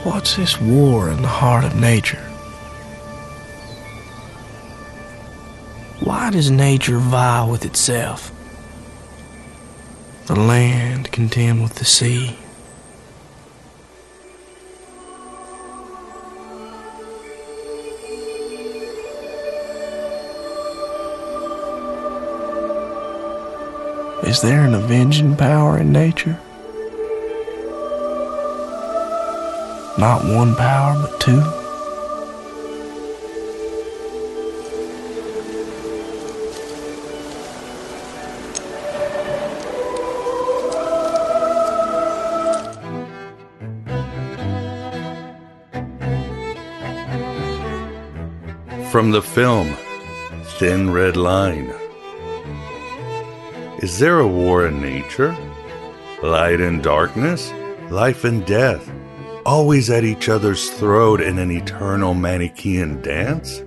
What's this war in the heart of nature? Why does nature vie with itself? The land contend with the sea. Is there an avenging power in nature? Not one power, but two? From the film, Thin Red Line. Is there a war in nature? Light and darkness? Life and death? Always at each other's throat in an eternal Manichaean dance?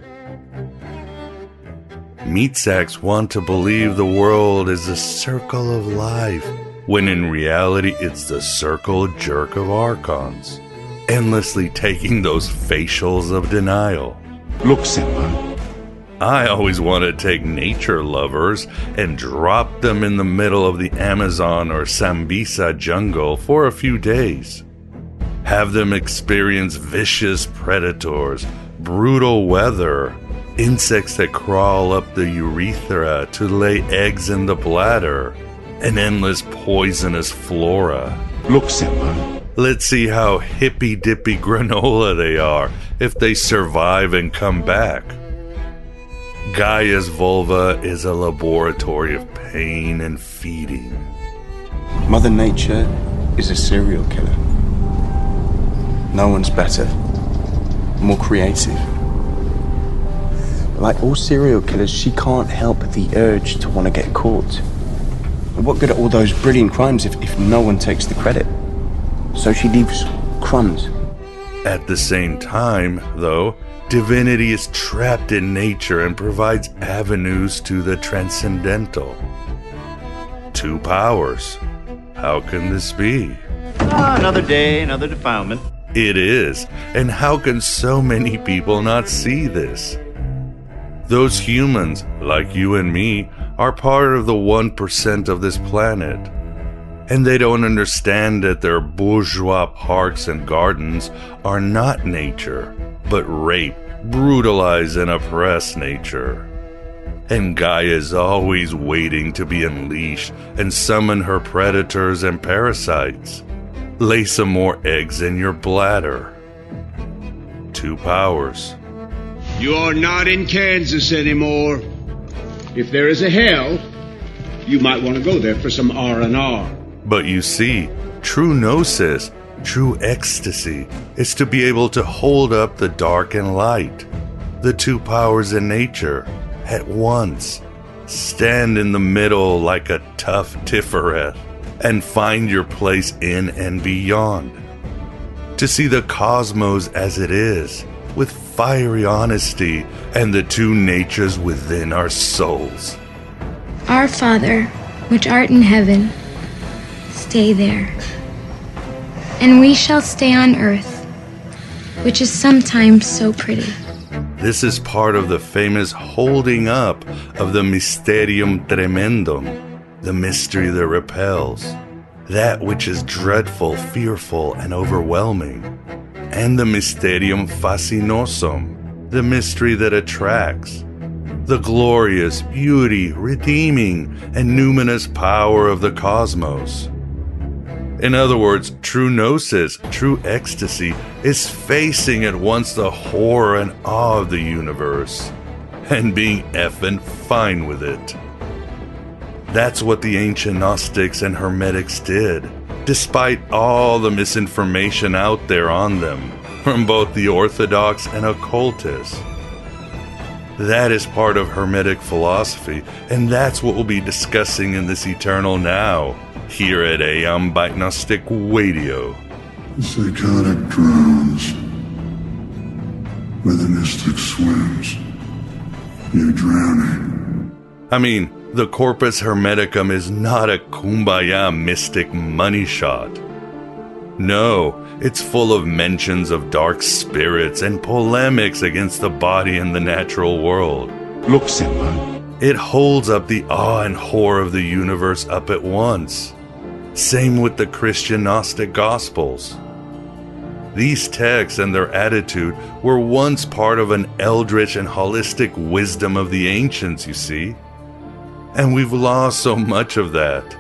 Meat sacks want to believe the world is a circle of life, when in reality it's the circle jerk of archons, endlessly taking those facials of denial. Look, Senpai. I always want to take nature lovers and drop them in the middle of the Amazon or Sambisa jungle for a few days. Have them experience vicious predators, brutal weather, insects that crawl up the urethra to lay eggs in the bladder, and endless poisonous flora. Look, Senpai. Let's see how hippy-dippy granola they are if they survive and come back. Gaia's vulva is a laboratory of pain and feeding. Mother Nature is a serial killer. No one's better, more creative. Like all serial killers, she can't help the urge to want to get caught. What good are all those brilliant crimes if no one takes the credit? So she leaves crumbs. At the same time, though, divinity is trapped in nature and provides avenues to the transcendental. Two powers. How can this be? Another day, another defilement. It is, and how can so many people not see this? Those humans, like you and me, are part of the 1% of this planet. And they don't understand that their bourgeois parks and gardens are not nature, but rape, brutalize, and oppress nature. And Gaia is always waiting to be unleashed and summon her predators and parasites. Lay some more eggs in your bladder. Two powers. You're not in Kansas anymore. If there is a hell, you might want to go there for some R&R. But you see, true Gnosis, true ecstasy, is to be able to hold up the dark and light, the two powers in nature, at once. Stand in the middle like a tough Tiferet, and find your place in and beyond. To see the cosmos as it is, with fiery honesty and the two natures within our souls. Our Father, which art in heaven, stay there. And we shall stay on earth, which is sometimes so pretty. This is part of the famous holding up of the Mysterium Tremendum, the mystery that repels, that which is dreadful, fearful, and overwhelming, and the Mysterium Fascinosum, the mystery that attracts, the glorious, beauty, redeeming, and numinous power of the cosmos. In other words, true Gnosis, true ecstasy, is facing at once the horror and awe of the universe, and being effing fine with it. That's what the ancient Gnostics and Hermetics did, despite all the misinformation out there on them, from both the Orthodox and occultists. That is part of Hermetic philosophy, and that's what we'll be discussing in this Eternal Now, here at Aeon by Gnostic Radio. The psychotic drowns, where the mystic swims. You're drowning. I mean, the Corpus Hermeticum is not a kumbaya mystic money shot. No, it's full of mentions of dark spirits and polemics against the body and the natural world. Look, Simba. It holds up the awe and horror of the universe up at once. Same with the Christian Gnostic Gospels. These texts and their attitude were once part of an eldritch and holistic wisdom of the ancients, you see. And we've lost so much of that.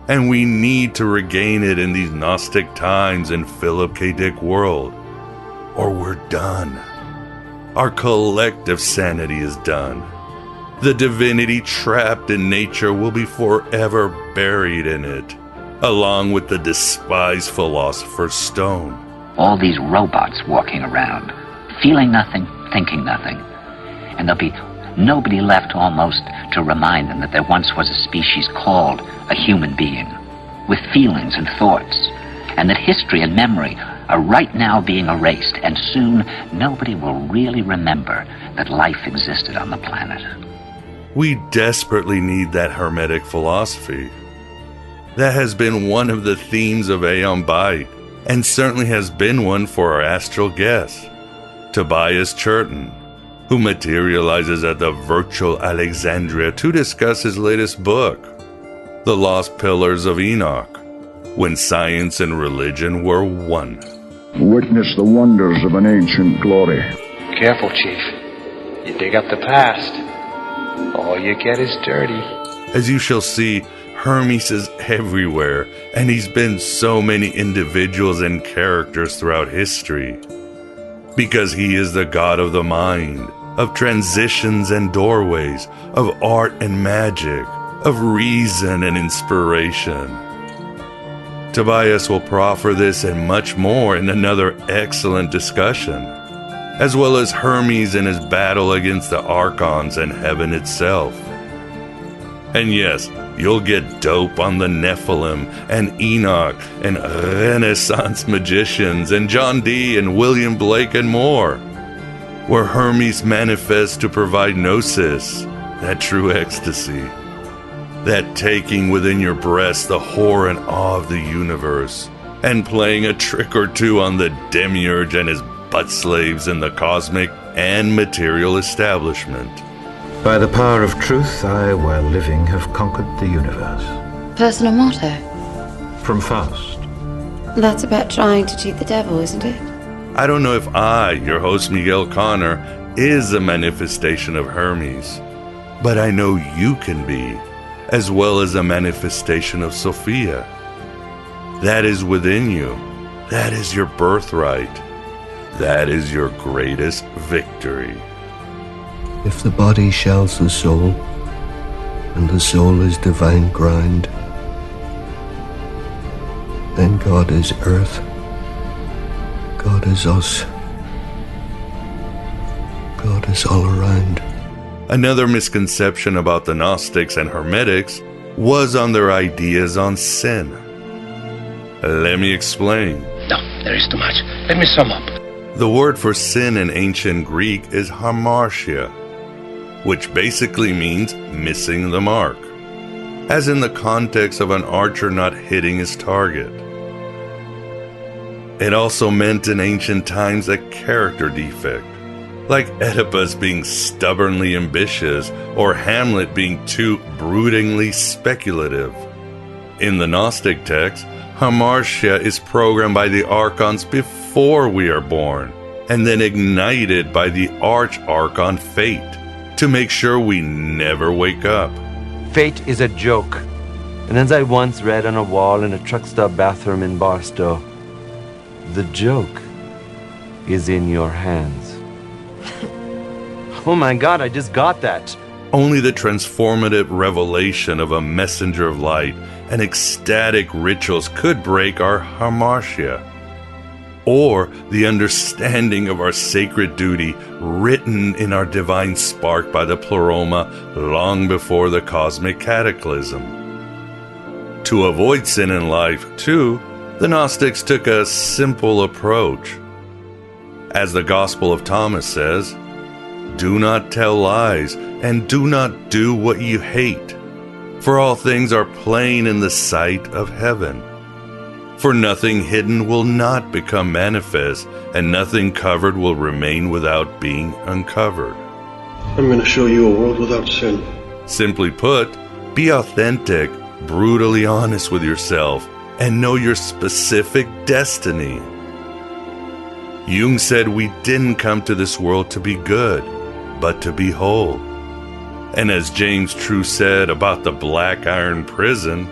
And we need to regain it in these Gnostic times in Philip K. Dick world. Or we're done. Our collective sanity is done. The divinity trapped in nature will be forever buried in it, along with the despised philosopher's stone. All these robots walking around, feeling nothing, thinking nothing. And there'll be nobody left almost to remind them that there once was a species called a human being, with feelings and thoughts, and that history and memory are right now being erased, and soon nobody will really remember that life existed on the planet. We desperately need that Hermetic philosophy. That has been one of the themes of Aeon Byte, and certainly has been one for our astral guest, Tobias Churton, who materializes at the virtual Alexandria to discuss his latest book, The Lost Pillars of Enoch, When Science and Religion Were One. Witness the wonders of an ancient glory. Careful, Chief. You dig up the past, all you get is dirty. As you shall see, Hermes is everywhere, and he's been so many individuals and characters throughout history. Because he is the god of the mind, of transitions and doorways, of art and magic, of reason and inspiration. Tobias will proffer this and much more in another excellent discussion, as well as Hermes in his battle against the Archons and heaven itself. And yes, you'll get dope on the Nephilim and Enoch and Renaissance magicians and John Dee and William Blake and more, where Hermes manifests to provide Gnosis, that true ecstasy, that taking within your breast the horror and awe of the universe, and playing a trick or two on the demiurge and his butt slaves in the cosmic and material establishment. By the power of truth, I, while living, have conquered the universe. Personal motto? From Faust. That's about trying to cheat the devil, isn't it? I don't know if I, your host Miguel Connor, is a manifestation of Hermes, but I know you can be, as well as a manifestation of Sophia. That is within you. That is your birthright. That is your greatest victory. If the body shells the soul, and the soul is divine grind, then God is earth, God is us, God is all around. Another misconception about the Gnostics and Hermetics was on their ideas on sin. Let me explain. No, there is too much. Let me sum up. The word for sin in ancient Greek is hamartia, which basically means missing the mark, as in the context of an archer not hitting his target. It also meant in ancient times a character defect, like Oedipus being stubbornly ambitious or Hamlet being too broodingly speculative. In the Gnostic text, hamartia is programmed by the archons before we are born, and then ignited by the arch-archon fate, to make sure we never wake up. Fate is a joke. And as I once read on a wall in a truck stop bathroom in Barstow, the joke is in your hands. Oh my God, I just got that. Only the transformative revelation of a messenger of light and ecstatic rituals could break our hamartia, or the understanding of our sacred duty written in our divine spark by the pleroma long before the cosmic cataclysm. To avoid sin in life, too, the Gnostics took a simple approach. As the Gospel of Thomas says, "Do not tell lies, and do not do what you hate, for all things are plain in the sight of heaven." For nothing hidden will not become manifest, and nothing covered will remain without being uncovered. I'm going to show you a world without sin. Simply put, be authentic, brutally honest with yourself, and know your specific destiny. Jung said we didn't come to this world to be good, but to be whole. And as James True said about the Black Iron Prison,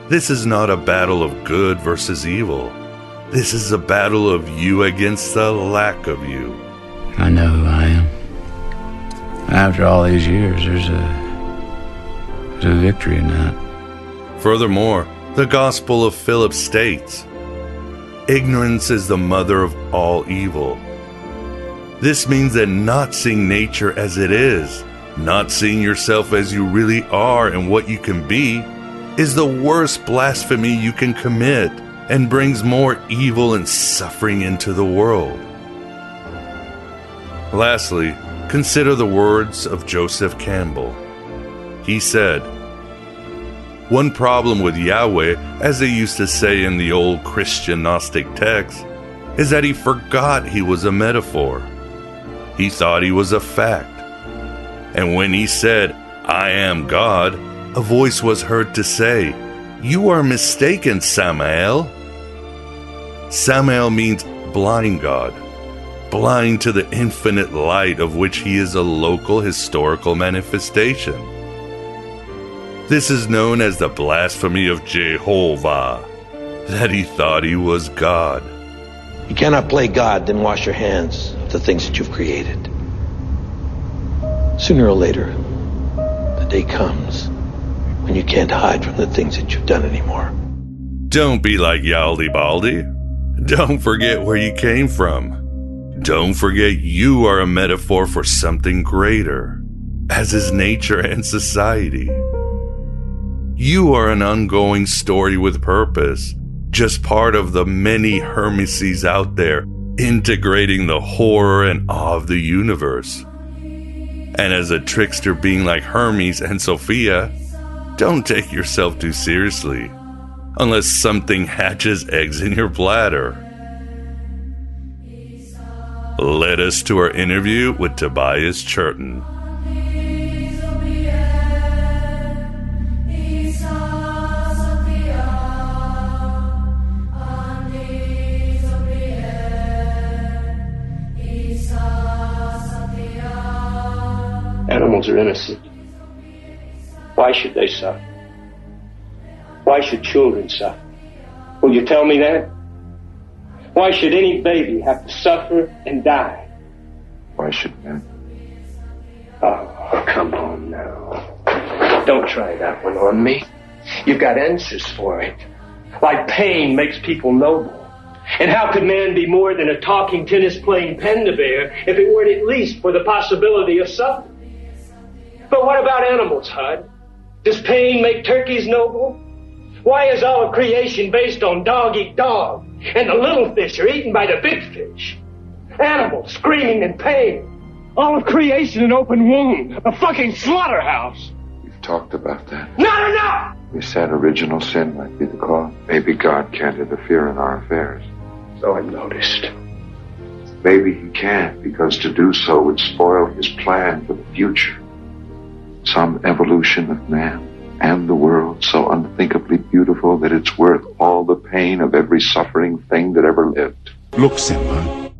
this is not a battle of good versus evil. This is a battle of you against the lack of you. I know who I am. After all these years, there's a victory in that. Furthermore, the Gospel of Philip states, ignorance is the mother of all evil. This means that not seeing nature as it is, not seeing yourself as you really are and what you can be, is the worst blasphemy you can commit and brings more evil and suffering into the world. Lastly, consider the words of Joseph Campbell. He said, one problem with Yahweh, as they used to say in the old Christian Gnostic texts, is that he forgot he was a metaphor. He thought he was a fact. And when he said, I am God, a voice was heard to say, you are mistaken, Samael. Samael means blind God, blind to the infinite light of which he is a local historical manifestation. This is known as the blasphemy of Jehovah, that he thought he was God. You cannot play God, then wash your hands of the things that you've created. Sooner or later, the day comes when you can't hide from the things that you've done anymore. Don't be like Yaldi Baldi. Don't forget where you came from. Don't forget you are a metaphor for something greater, as is nature and society. You are an ongoing story with purpose, just part of the many Hermeses out there, integrating the horror and awe of the universe. And as a trickster being like Hermes and Sophia, don't take yourself too seriously, unless something hatches eggs in your bladder. Led us to our interview with Tobias Churton. Animals are innocent. Why should they suffer? Why should children suffer? Will you tell me that? Why should any baby have to suffer and die? Why should men? Oh, come on now. Don't try that one on me. You've got answers for it. Like pain makes people noble. And how could man be more than a talking, tennis-playing panda bear if it weren't at least for the possibility of suffering? But what about animals, Hud? Does pain make turkeys noble? Why is all of creation based on dog eat dog, and the little fish are eaten by the big fish? Animals screaming in pain. All of creation an open wound, a fucking slaughterhouse. We've talked about that. Not enough! We said original sin might be the cause. Maybe God can't interfere in our affairs. So I've noticed. Maybe he can't, because to do so would spoil his plan for the future. Some evolution of man and the world so unthinkably beautiful that it's worth all the pain of every suffering thing that ever lived. Look, Simba.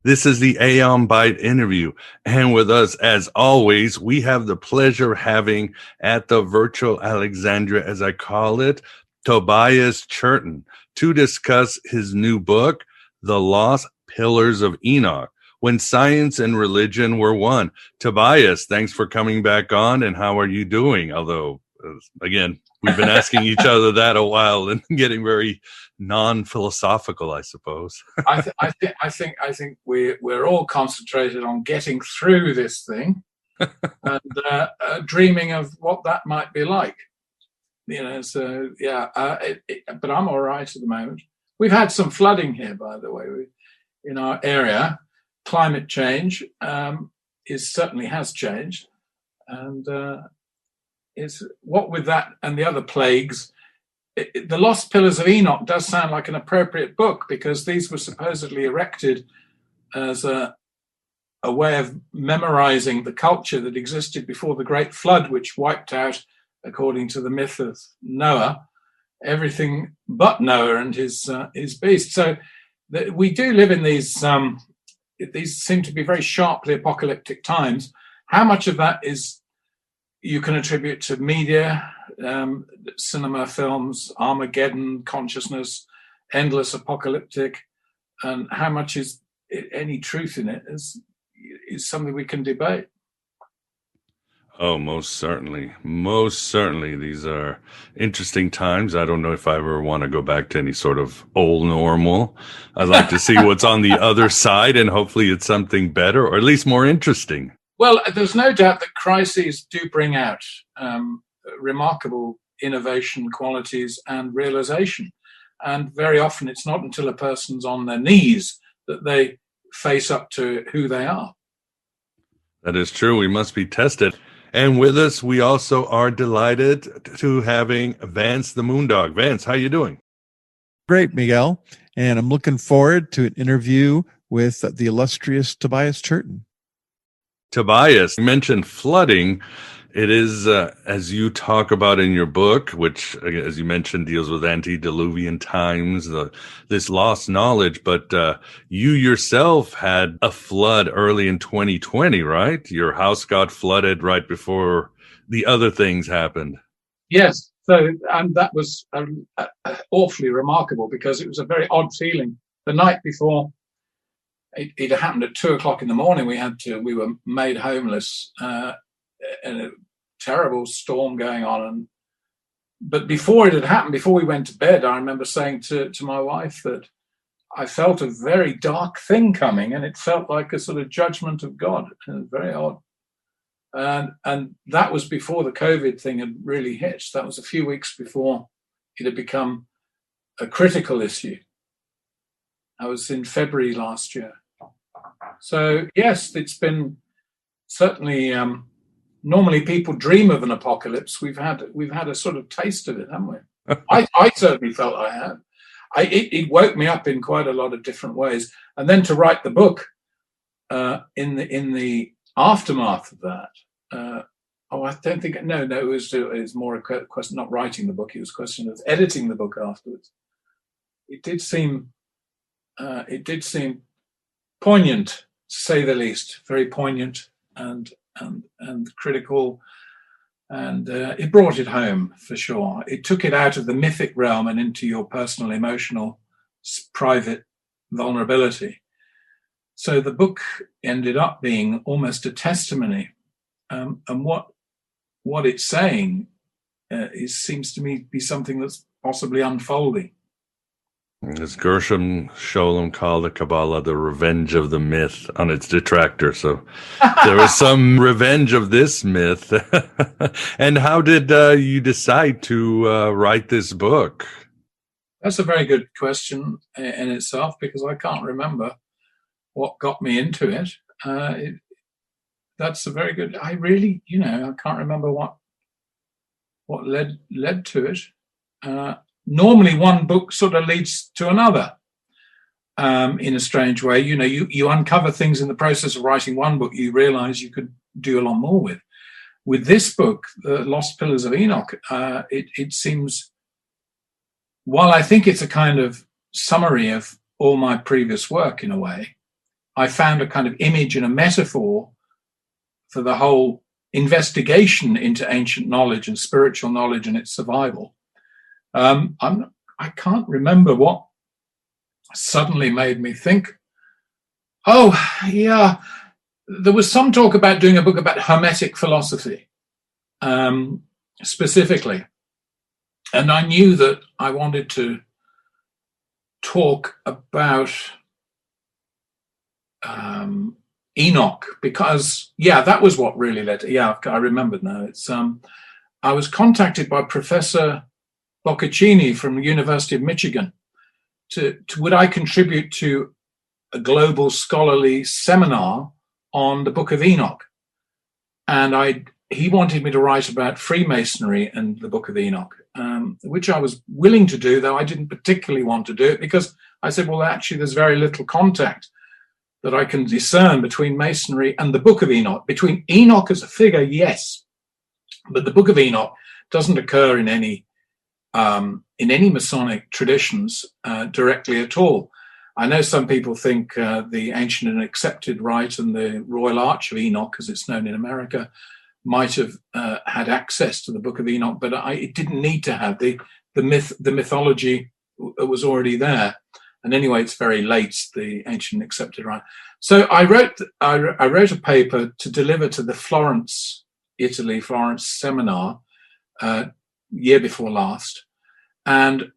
This is the Aeon Byte interview, and with us, as always, we have the pleasure of having at the virtual Alexandria, as I call it, Tobias Churton, to discuss his new book, The Lost Pillars of Enoch, When Science and Religion Were One. Tobias, thanks for coming back on, and how are you doing? Although, again, we've been asking each other that a while and getting very non-philosophical, I suppose. I think we're all concentrated on getting through this thing and dreaming of what that might be like. You know, so yeah. But I'm all right at the moment. We've had some flooding here, by the way, in our area. Climate change certainly has changed, and it's what with that and the other plagues, The Lost Pillars of Enoch does sound like an appropriate book, because these were supposedly erected as a way of memorizing the culture that existed before the Great Flood, which wiped out, according to the myth of Noah, everything but Noah and his beast. So we do live in these seem to be very sharply apocalyptic times. How much of that is you can attribute to media, cinema, films, Armageddon, consciousness, endless apocalyptic, and how much is any truth in it is something we can debate. Oh, most certainly. Most certainly. These are interesting times. I don't know if I ever want to go back to any sort of old normal. I'd like to see what's on the other side, and hopefully it's something better, or at least more interesting. Well, there's no doubt that crises do bring out remarkable innovation, qualities, and realization. And very often it's not until a person's on their knees that they face up to who they are. That is true. We must be tested. And with us, we also are delighted to having Vance the Moondog. Vance, how you doing? Great, Miguel. And I'm looking forward to an interview with the illustrious Tobias Churton. Tobias, you mentioned flooding. It is, as you talk about in your book, which, as you mentioned, deals with antediluvian times, this lost knowledge. But you yourself had a flood early in 2020, right? Your house got flooded right before the other things happened. Yes. So, and that was awfully remarkable, because it was a very odd feeling. The night before it happened at 2:00 in the morning, we were made homeless. And a terrible storm going on. But before it had happened, before we went to bed, I remember saying to my wife that I felt a very dark thing coming, and it felt like a sort of judgment of God. And very odd. And that was before the COVID thing had really hit. That was a few weeks before it had become a critical issue. I was in February last year. So yes, it's been certainly. Normally, people dream of an apocalypse. We've had a sort of taste of it, haven't we? I certainly felt I had. It woke me up in quite a lot of different ways. And then to write the book in the aftermath of that. I don't think. No. It was more a question not writing the book. It was a question of editing the book afterwards. It did seem poignant, to say the least. Very poignant and critical, and it brought it home for sure. It took it out of the mythic realm and into your personal, emotional, private vulnerability. So the book ended up being almost a testimony, and what it's saying seems to me be something that's possibly unfolding. As Gershom Scholem called the Kabbalah the revenge of the myth on its detractor. So there was some revenge of this myth. And how did you decide to write this book? That's a very good question in itself, because I can't remember what got me into it. That's a very good. I really, I can't remember what led to it. Normally one book sort of leads to another in a strange way. You uncover things in the process of writing one book you realize you could do a lot more with. With this book, The Lost Pillars of Enoch, it seems, while I think it's a kind of summary of all my previous work in a way, I found a kind of image and a metaphor for the whole investigation into ancient knowledge and spiritual knowledge and its survival. I can't remember what suddenly made me think, oh, yeah, there was some talk about doing a book about Hermetic philosophy, specifically. And I knew that I wanted to talk about Enoch, because, that was what really led to, I remembered now. It's I was contacted by Professor Boccaccini from the University of Michigan to would I contribute to a global scholarly seminar on the Book of Enoch. And he wanted me to write about Freemasonry and the Book of Enoch. which I was willing to do, though I didn't particularly want to do it, because I said, well, actually, there's very little contact that I can discern between Masonry and the Book of Enoch. Between Enoch as a figure, yes, but the Book of Enoch doesn't occur in any Masonic traditions directly at all. I know some people think the Ancient and Accepted Rite and the Royal Arch of Enoch, as it's known in America, might have had access to the Book of Enoch, but it didn't need to have. The mythology was already there. And anyway, it's very late, the Ancient and Accepted Rite. So I wrote a paper to deliver to the Florence seminar year before last. And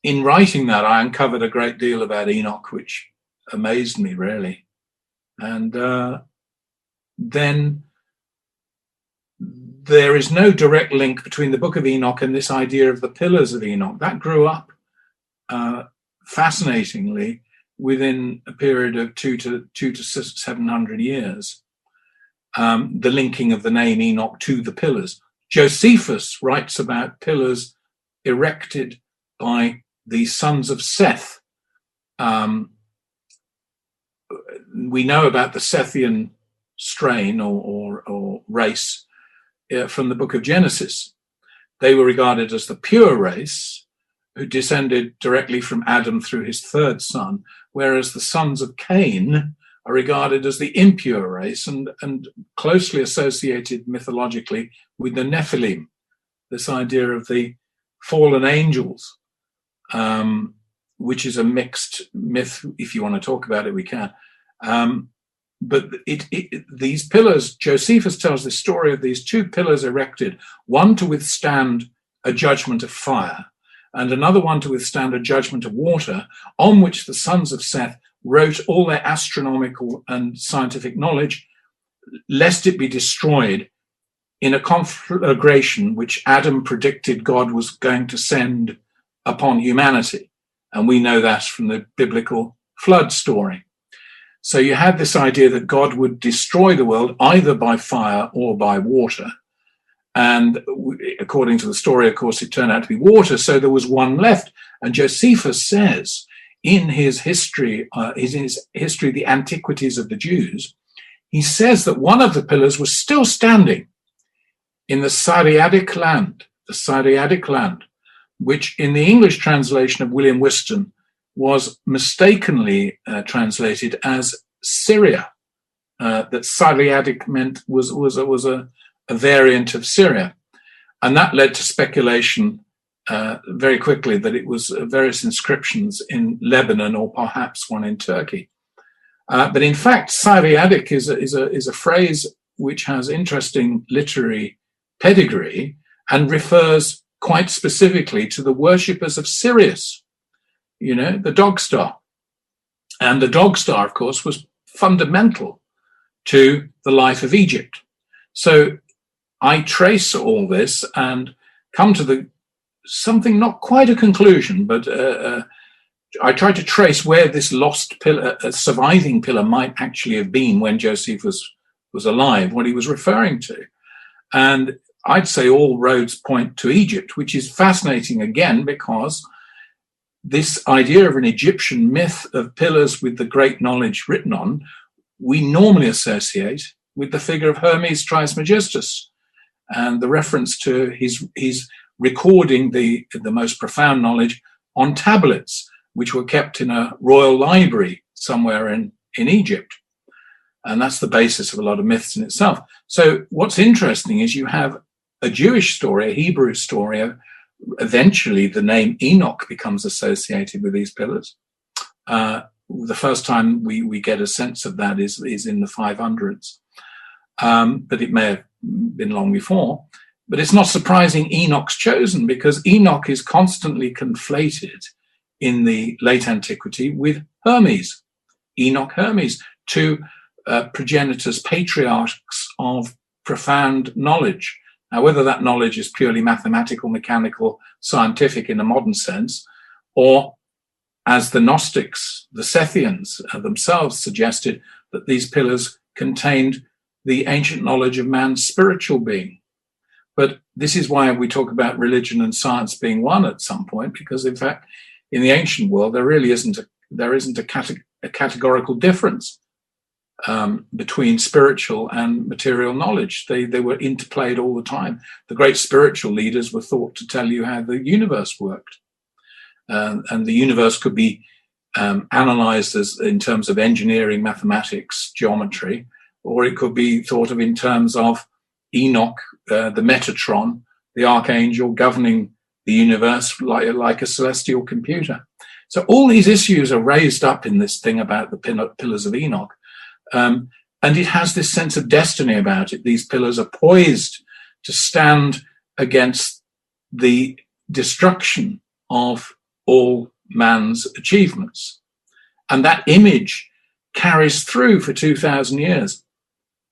in writing that, I uncovered a great deal about Enoch, which amazed me, really. And then there is no direct link between the Book of Enoch and this idea of the pillars of Enoch. That grew up fascinatingly within a period of 200 to 700 years. The linking of the name Enoch to the pillars. Josephus writes about pillars erected by the sons of Seth. We know about the Sethian strain or race from the book of Genesis. They were regarded as the pure race, who descended directly from Adam through his third son, whereas the sons of Cain are regarded as the impure race and closely associated mythologically with the Nephilim, this idea of the fallen angels, which is a mixed myth. If you want to talk about it, we can. But these pillars, Josephus tells the story of these two pillars erected, one to withstand a judgment of fire, and another one to withstand a judgment of water, on which the sons of Seth wrote all their astronomical and scientific knowledge, lest it be destroyed in a conflagration which Adam predicted God was going to send upon humanity. And we know that from the biblical flood story. So you had this idea that God would destroy the world either by fire or by water. And according to the story, of course, it turned out to be water. So there was one left. And Josephus says in his history, The Antiquities of the Jews, he says that one of the pillars was still standing in the Syriadic land, which in the English translation of William Whiston was mistakenly translated as Syria. That Syriadic meant was a variant of Syria. And that led to speculation very quickly that it was various inscriptions in Lebanon or perhaps one in Turkey. But in fact, Syriadic is a phrase which has interesting literary pedigree and refers quite specifically to the worshippers of Sirius, the dog star. And the dog star, of course, was fundamental to the life of Egypt. So I trace all this and come to something not quite a conclusion, but I try to trace where this lost pillar, a surviving pillar, might actually have been when Josephus was alive, what he was referring to. And I'd say all roads point to Egypt, which is fascinating again, because this idea of an Egyptian myth of pillars with the great knowledge written on, we normally associate with the figure of Hermes Trismegistus and the reference to his recording the most profound knowledge on tablets, which were kept in a royal library somewhere in Egypt. And that's the basis of a lot of myths in itself. So what's interesting is you have a Jewish story, a Hebrew story. Eventually, the name Enoch becomes associated with these pillars. The first time we get a sense of that is in the 500s. But it may have been long before. But it's not surprising Enoch's chosen, because Enoch is constantly conflated in the late antiquity with Hermes. Enoch, Hermes, two progenitors, patriarchs of profound knowledge. Now, whether that knowledge is purely mathematical, mechanical, scientific in a modern sense, or as the Gnostics, the Sethians themselves suggested, that these pillars contained the ancient knowledge of man's spiritual being. But this is why we talk about religion and science being one at some point, because in fact, in the ancient world, there really isn't a categorical difference between spiritual and material knowledge. They were interplayed all the time. The great spiritual leaders were thought to tell you how the universe worked. And the universe could be analyzed as in terms of engineering, mathematics, geometry, or it could be thought of in terms of Enoch, the Metatron, the archangel governing the universe like a celestial computer. So all these issues are raised up in this thing about the pillars of Enoch. And it has this sense of destiny about it. These pillars are poised to stand against the destruction of all man's achievements. And that image carries through for 2,000 years.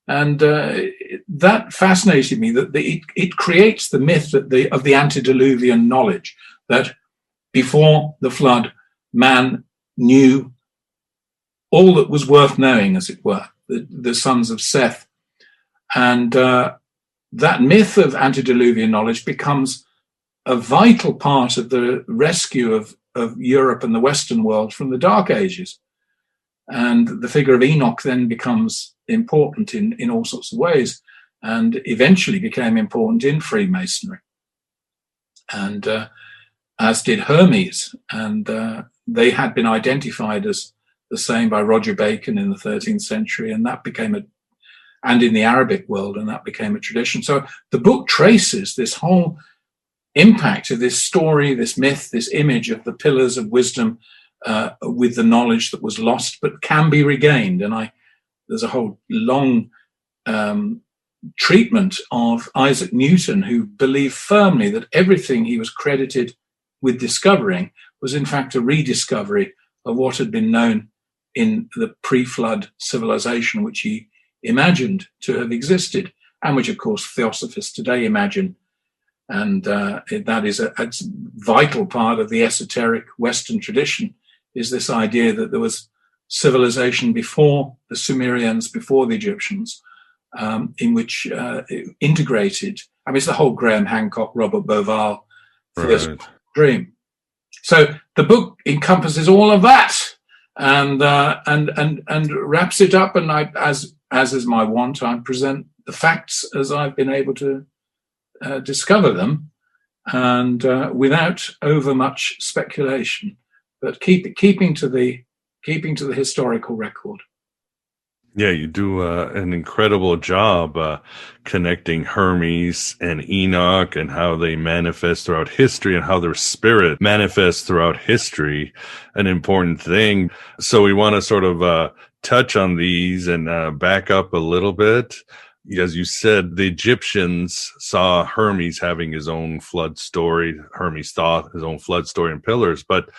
And that fascinated me, that it creates the myth that of the antediluvian knowledge, that before the flood, man knew all that was worth knowing, as it were, the sons of Seth. And that myth of antediluvian knowledge becomes a vital part of the rescue of Europe and the Western world from the Dark Ages. And the figure of Enoch then becomes important in all sorts of ways, and eventually became important in Freemasonry. And as did Hermes, and they had been identified as the same by Roger Bacon in the 13th century, and that became and in the Arabic world, and that became a tradition. So the book traces this whole impact of this story, this myth, this image of the pillars of wisdom with the knowledge that was lost but can be regained. And there's a whole long treatment of Isaac Newton, who believed firmly that everything he was credited with discovering was in fact a rediscovery of what had been known in the pre-flood civilization, which he imagined to have existed, and which, of course, theosophists today imagine. And that is a vital part of the esoteric Western tradition, is this idea that there was civilization before the Sumerians, before the Egyptians, in which integrated. I mean, it's the whole Graham Hancock, Robert Bauval theosophical dream. So the book encompasses all of that, and wraps it up. And as is my wont, I present the facts as I've been able to discover them, and without over much speculation, but keeping to the historical record. Yeah, you do an incredible job connecting Hermes and Enoch and how they manifest throughout history and how their spirit manifests throughout history, an important thing. So we want to sort of touch on these and back up a little bit. As you said, the Egyptians saw Hermes having his own flood story. Hermes thought his own flood story in pillars, but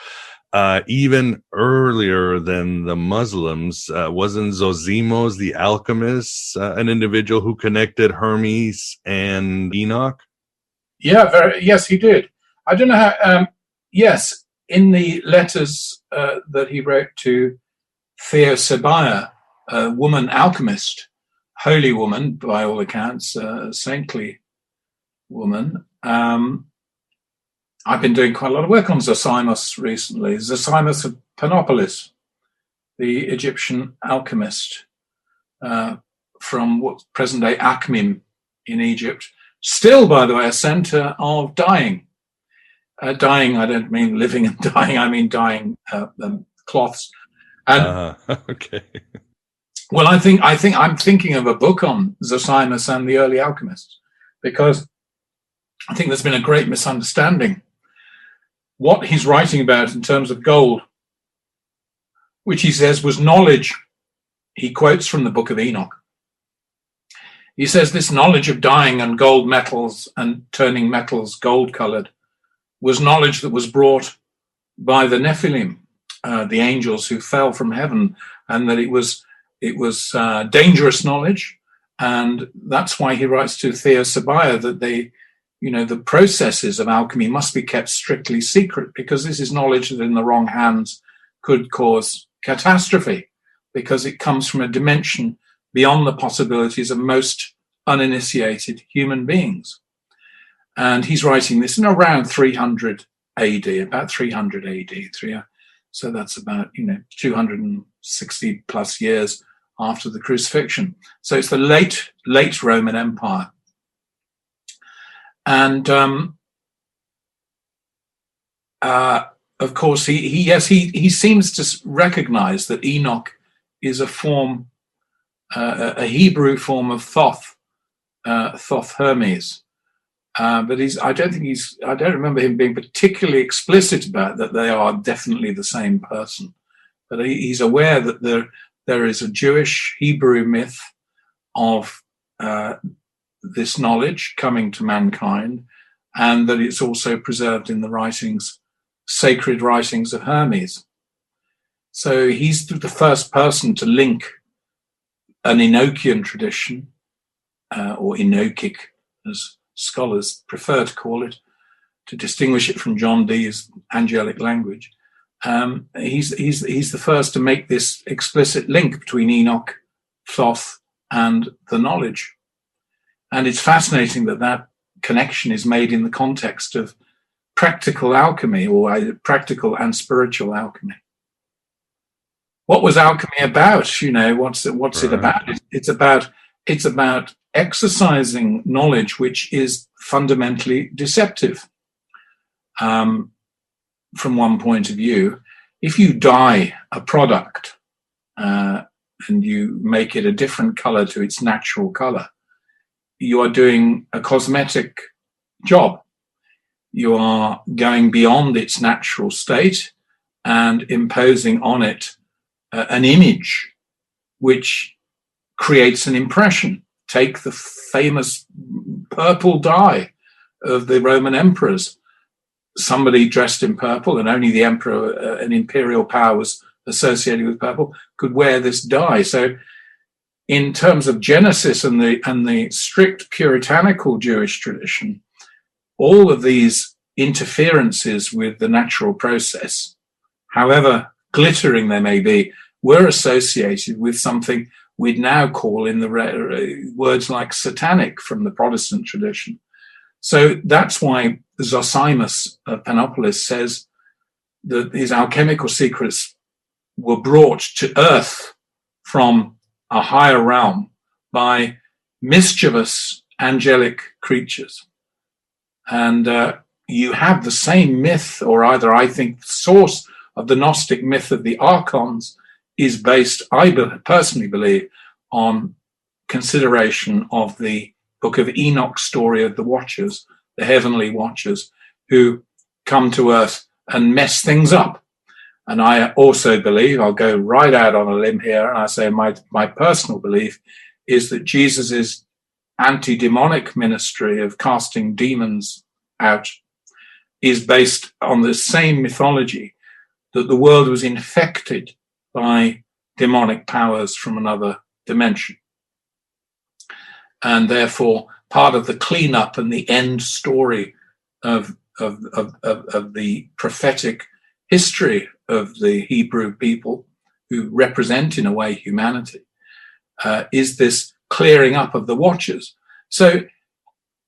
even earlier than the Muslims, wasn't Zosimos the alchemist an individual who connected Hermes and Enoch? Yeah, yes, he did. I don't know how. Yes, in the letters that he wrote to Sophia, a woman alchemist, holy woman by all accounts, a saintly woman. I've been doing quite a lot of work on Zosimos recently. Zosimos of Panopolis, the Egyptian alchemist from what's present-day Akhmim in Egypt. Still, by the way, a center of dyeing. Dyeing, I don't mean living and dying, I mean dyeing cloths. And okay. Well, I think I'm thinking of a book on Zosimos and the early alchemists, because I think there's been a great misunderstanding. What he's writing about in terms of gold, which he says was knowledge, he quotes from the Book of Enoch. He says this knowledge of dyeing and gold metals and turning metals gold-colored was knowledge that was brought by the Nephilim, the angels who fell from heaven, and that it was dangerous knowledge, and that's why he writes to Sophia that the processes of alchemy must be kept strictly secret, because this is knowledge that in the wrong hands could cause catastrophe, because it comes from a dimension beyond the possibilities of most uninitiated human beings. And he's writing this in around 300 AD, about 300 AD. So that's about, 260 plus years after the crucifixion. So it's the late Roman Empire. And of course, he seems to recognize that Enoch is a form, a Hebrew form of Thoth Hermes. But I don't remember him being particularly explicit about that they are definitely the same person. But he's aware that there is a Jewish Hebrew myth of this knowledge coming to mankind, and that it's also preserved in the sacred writings of Hermes. So he's the first person to link an Enochian tradition, or Enochic, as scholars prefer to call it, to distinguish it from John Dee's angelic language. He's the first to make this explicit link between Enoch, Thoth, and the knowledge. And it's fascinating that connection is made in the context of practical alchemy, or practical and spiritual alchemy. What was alchemy about? What's it about? It's about exercising knowledge which is fundamentally deceptive. From one point of view, if you dye a product and you make it a different color to its natural color, you are doing a cosmetic job. You are going beyond its natural state and imposing on it an image which creates an impression. Take the famous purple dye of the Roman emperors. Somebody dressed in purple, and only the emperor, an imperial power was associated with purple, could wear this dye. So in terms of Genesis and the strict puritanical Jewish tradition, all of these interferences with the natural process, however glittering they may be, were associated with something we'd now call in the words like satanic from the Protestant tradition. So that's why Zosimus of Panopolis says that these alchemical secrets were brought to earth from a higher realm by mischievous angelic creatures. And you have the same myth, or either I think the source of the Gnostic myth of the archons is based, I personally believe, on consideration of the Book of Enoch story of the Watchers, the heavenly Watchers, who come to earth and mess things up. And I also believe, I'll go right out on a limb here, and I say my personal belief is that Jesus's anti-demonic ministry of casting demons out is based on the same mythology, that the world was infected by demonic powers from another dimension. And therefore, part of the cleanup and the end story of the prophetic history of the Hebrew people, who represent in a way humanity, is this clearing up of the Watchers. So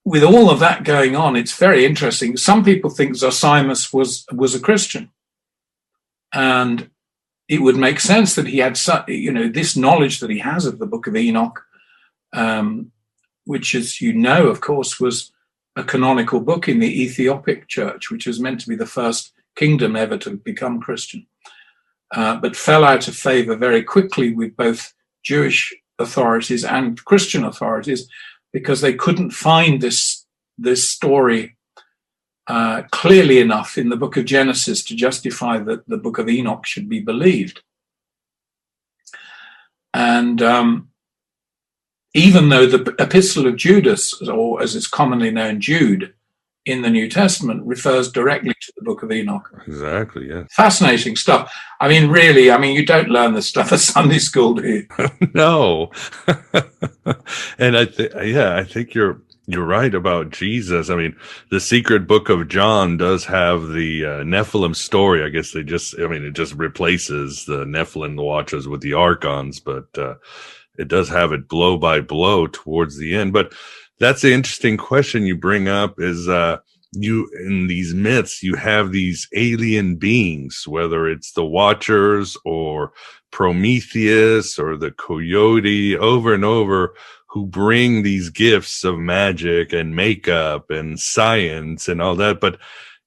with all of that going on, it's very interesting. Some people think Zosimus was a Christian, and it would make sense that he had this knowledge that he has of the Book of Enoch, which, as you know, of course, was a canonical book in the Ethiopic church, which was meant to be the first kingdom ever to become Christian, but fell out of favor very quickly with both Jewish authorities and Christian authorities, because they couldn't find this story clearly enough in the book of Genesis to justify that the book of Enoch should be believed. And even though the epistle of Judas, or as it's commonly known, Jude, in the New Testament, refers directly to the book of Enoch. Exactly, yeah. Fascinating stuff. I mean, really, you don't learn this stuff at Sunday school, do you? No. And I think you're right about Jesus. I mean, the secret book of John does have the Nephilim story. I guess it just replaces the Nephilim, the Watchers, with the Archons, but it does have it blow by blow towards the end. But That's the interesting question you bring up is, you, in these myths, you have these alien beings, whether it's the Watchers or Prometheus or the Coyote, over and over, who bring these gifts of magic and makeup and science and all that. But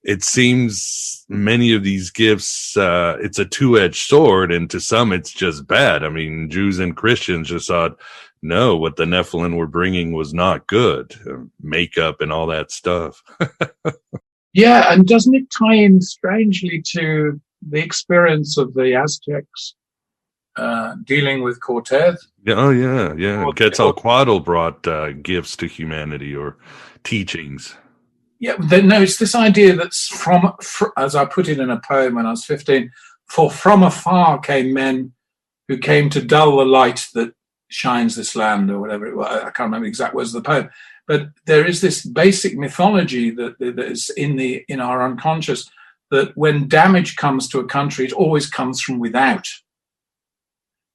it seems many of these gifts, it's a two-edged sword, and to some it's just bad. I mean, Jews and Christians just thought, no, what the Nephilim were bringing was not good. Makeup and all that stuff. Yeah, and doesn't it tie in strangely to the experience of the Aztecs dealing with Cortez? Oh, yeah, yeah. Quetzalcoatl brought gifts to humanity, or teachings. Yeah, no, it's this idea that's from, as I put it in a poem when I was 15, for from afar came men who came to dull the light that shines this land, or whatever it was. I can't remember the exact words of the poem, but there is this basic mythology that is in our unconscious, that when damage comes to a country, it always comes from without.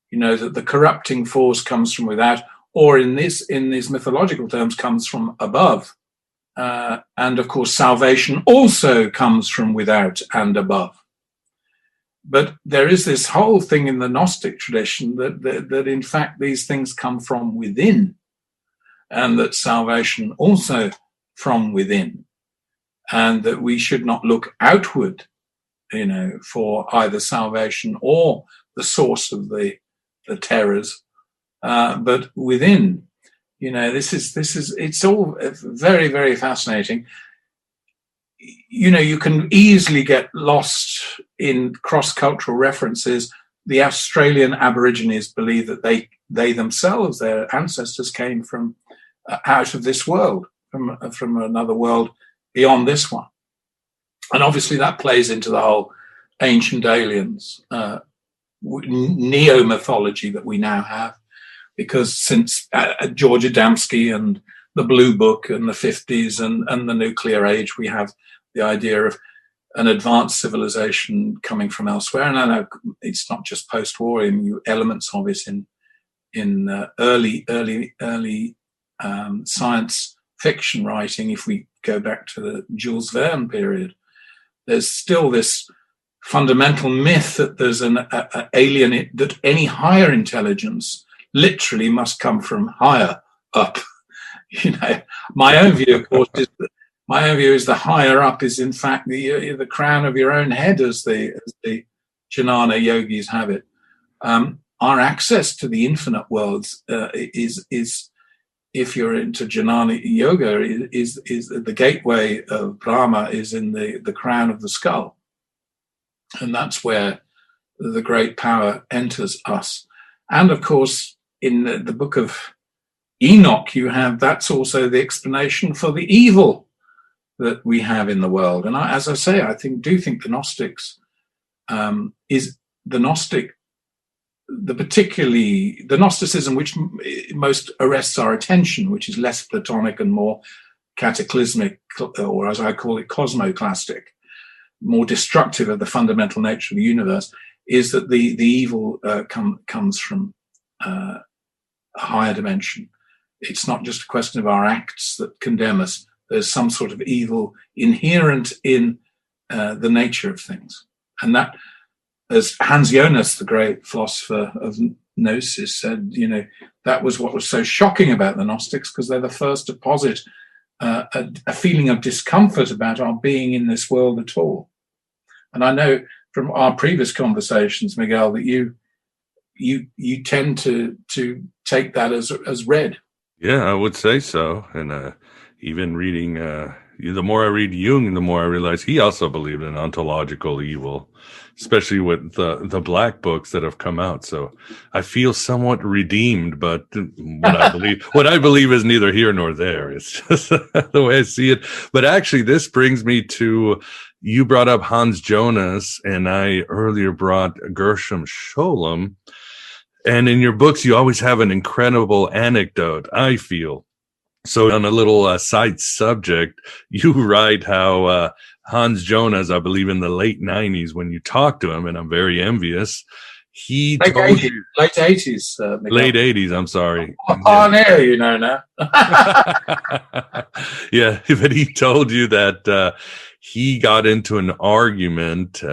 You know, that the corrupting force comes from without, or in these mythological terms, comes from above. And of course, salvation also comes from without and above. But there is this whole thing in the Gnostic tradition that in fact these things come from within, and that salvation also from within, and that we should not look outward, you know, for either salvation or the source of the terrors, but within. You know, this is it's all very, very fascinating. You know, you can easily get lost in cross-cultural references. The Australian Aborigines believe that they themselves, their ancestors, came from out of this world, from another world beyond this one. And obviously that plays into the whole ancient aliens, neo-mythology that we now have, because since George Adamski and the Blue Book and the 50s and the nuclear age, we have the idea of an advanced civilization coming from elsewhere. And I know it's not just post-war, elements of it in early science fiction writing. If we go back to the Jules Verne period, there's still this fundamental myth that there's an alien, that any higher intelligence literally must come from higher up. You know, my own view, of course, is the higher up is in fact the crown of your own head, as the Jnana yogis have it. Our access to the infinite worlds is if you're into Jnana yoga, is the gateway of Brahma is in the crown of the skull, and that's where the great power enters us. And of course, in the book of Enoch, that's also the explanation for the evil that we have in the world. And as I say, I do think the Gnostics particularly the Gnosticism which most arrests our attention, which is less Platonic and more cataclysmic, or as I call it, cosmoclastic, more destructive of the fundamental nature of the universe, is that the evil comes from a higher dimension. It's not just a question of our acts that condemn us. There's some sort of evil inherent in the nature of things. And that, as Hans Jonas, the great philosopher of Gnosis, said, you know, that was what was so shocking about the Gnostics, because they're the first to posit a feeling of discomfort about our being in this world at all. And I know from our previous conversations, Miguel, that you tend to take that as read. Yeah, I would say so. And even reading, the more I read Jung, the more I realize he also believed in ontological evil, especially with the black books that have come out. So I feel somewhat redeemed, but what I believe is neither here nor there. It's just the way I see it. But actually, this brings me to, you brought up Hans Jonas, and I earlier brought Gershom Scholem. And in your books, you always have an incredible anecdote, I feel. So on a little side subject, you write how Hans Jonas, I believe in the late 90s, when you talk to him, and I'm very envious, he told you late 80s. late 80s. I'm sorry. Pioneer, you know now. Yeah, but he told you that he got into an argument.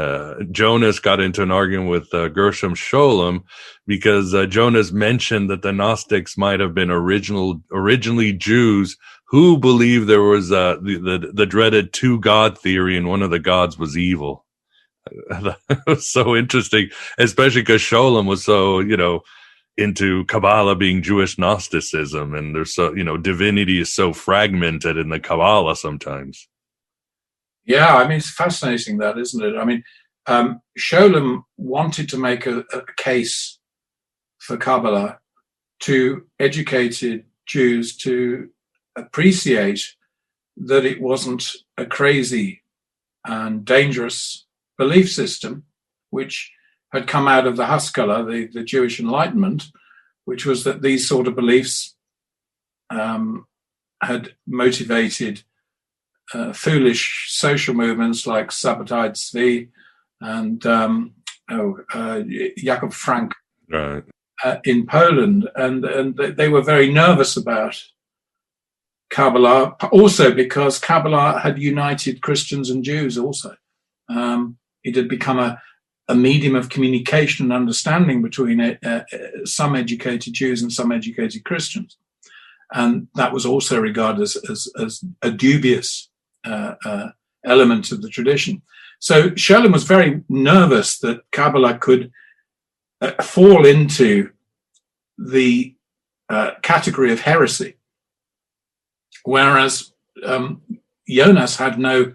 Jonas got into an argument with Gershom Scholem because Jonas mentioned that the Gnostics might have been originally Jews who believed there was the dreaded two God theory, and one of the gods was evil. That was so interesting, especially because Scholem was so, into Kabbalah being Jewish Gnosticism, and there's so, divinity is so fragmented in the Kabbalah sometimes. Yeah, I mean, it's fascinating that, isn't it? I mean, Scholem wanted to make a case for Kabbalah to educated Jews to appreciate that it wasn't a crazy and dangerous belief system, which had come out of the Haskalah, the Jewish Enlightenment, which was that these sort of beliefs had motivated foolish social movements like Sabbatai Tzvi and Jakob Frank, right, in Poland, and they were very nervous about Kabbalah, also because Kabbalah had united Christians and Jews also. It had become a medium of communication and understanding between some educated Jews and some educated Christians. And that was also regarded as a dubious element of the tradition. So Scholem was very nervous that Kabbalah could fall into the category of heresy, whereas Jonas had no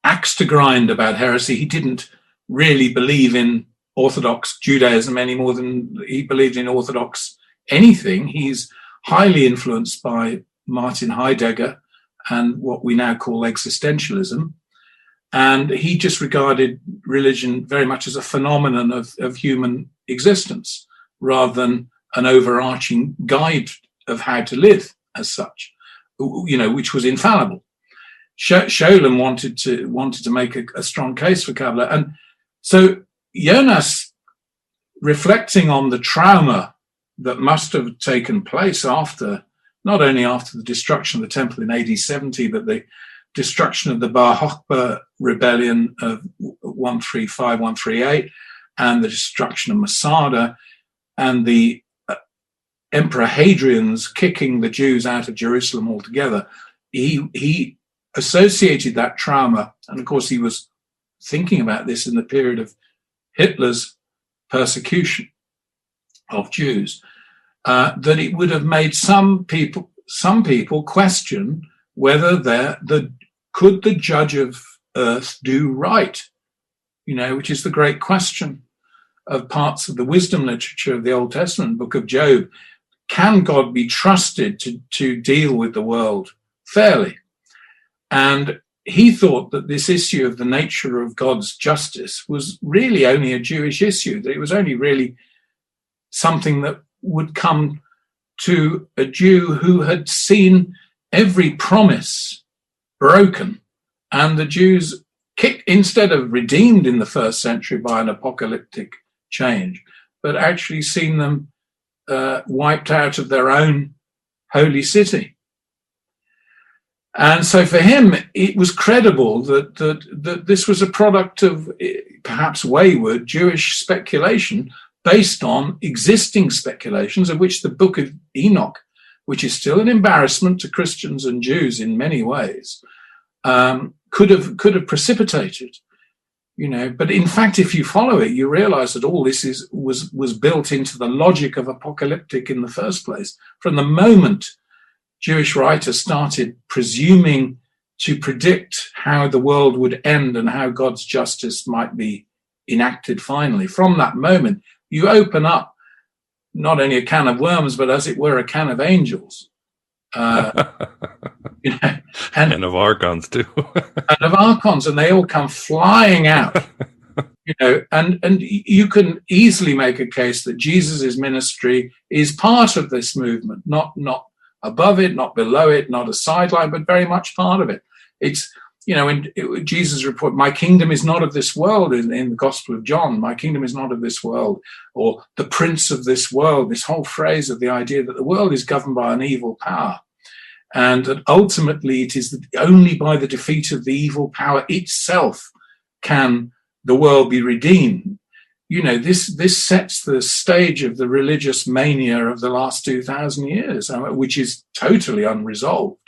axe to grind about heresy. He didn't really believe in Orthodox Judaism any more than he believed in Orthodox anything. He's highly influenced by Martin Heidegger and what we now call existentialism. And he just regarded religion very much as a phenomenon of human existence rather than an overarching guide of how to live as such, which was infallible. Scholem wanted to make a strong case for Kabbalah. And so Jonas, reflecting on the trauma that must have taken place not only after the destruction of the temple in AD 70, but the destruction of the Bar Kokhba rebellion of 135, 138, and the destruction of Masada, and the Emperor Hadrian's kicking the Jews out of Jerusalem altogether. He associated that trauma, and of course he was thinking about this in the period of Hitler's persecution of Jews, that it would have made some people question whether could the judge of earth do right, which is the great question of parts of the wisdom literature of the Old Testament, Book of Job. Can God be trusted to deal with the world fairly? And he thought that this issue of the nature of God's justice was really only a Jewish issue, that it was only really something that would come to a Jew who had seen every promise broken, and the Jews instead of redeemed in the first century by an apocalyptic change, but actually seen them wiped out of their own holy city. And so for him, it was credible that this was a product of perhaps wayward Jewish speculation based on existing speculations, of which the Book of Enoch, which is still an embarrassment to Christians and Jews in many ways, could have precipitated. But in fact, if you follow it, you realize that all this was built into the logic of apocalyptic in the first place. From the moment Jewish writers started presuming to predict how the world would end and how God's justice might be enacted finally, from that moment, you open up not only a can of worms, but as it were, a can of angels. And of archons too. And of archons, and they all come flying out. And you can easily make a case that Jesus's ministry is part of this movement, not above it, not below it, not a sideline, but very much part of it. when Jesus reported, my kingdom is not of this world in the Gospel of John, my kingdom is not of this world, or the prince of this world, this whole phrase of the idea that the world is governed by an evil power. And that ultimately it is only by the defeat of the evil power itself can the world be redeemed. This sets the stage of the religious mania of the last 2,000 years, which is totally unresolved,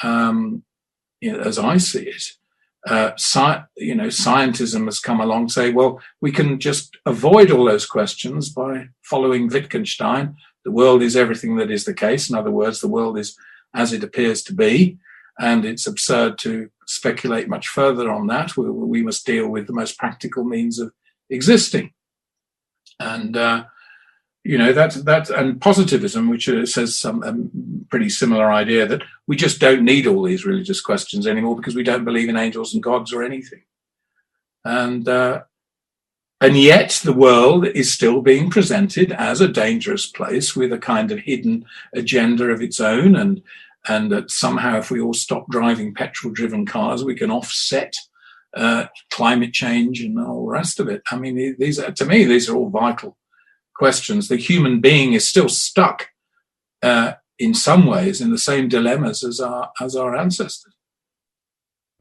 as I see it. Scientism has come along and say, well, we can just avoid all those questions by following Wittgenstein. The world is everything that is the case. In other words, the world is as it appears to be, and it's absurd to speculate much further on that. We must deal with the most practical means of existing. And, that and positivism, which says some pretty similar idea that we just don't need all these religious questions anymore because we don't believe in angels and gods or anything. And yet the world is still being presented as a dangerous place with a kind of hidden agenda of its own, and that somehow if we all stop driving petrol-driven cars, we can offset climate change and all the rest of it. I mean, these are all vital questions. The human being is still stuck in some ways in the same dilemmas as our ancestors.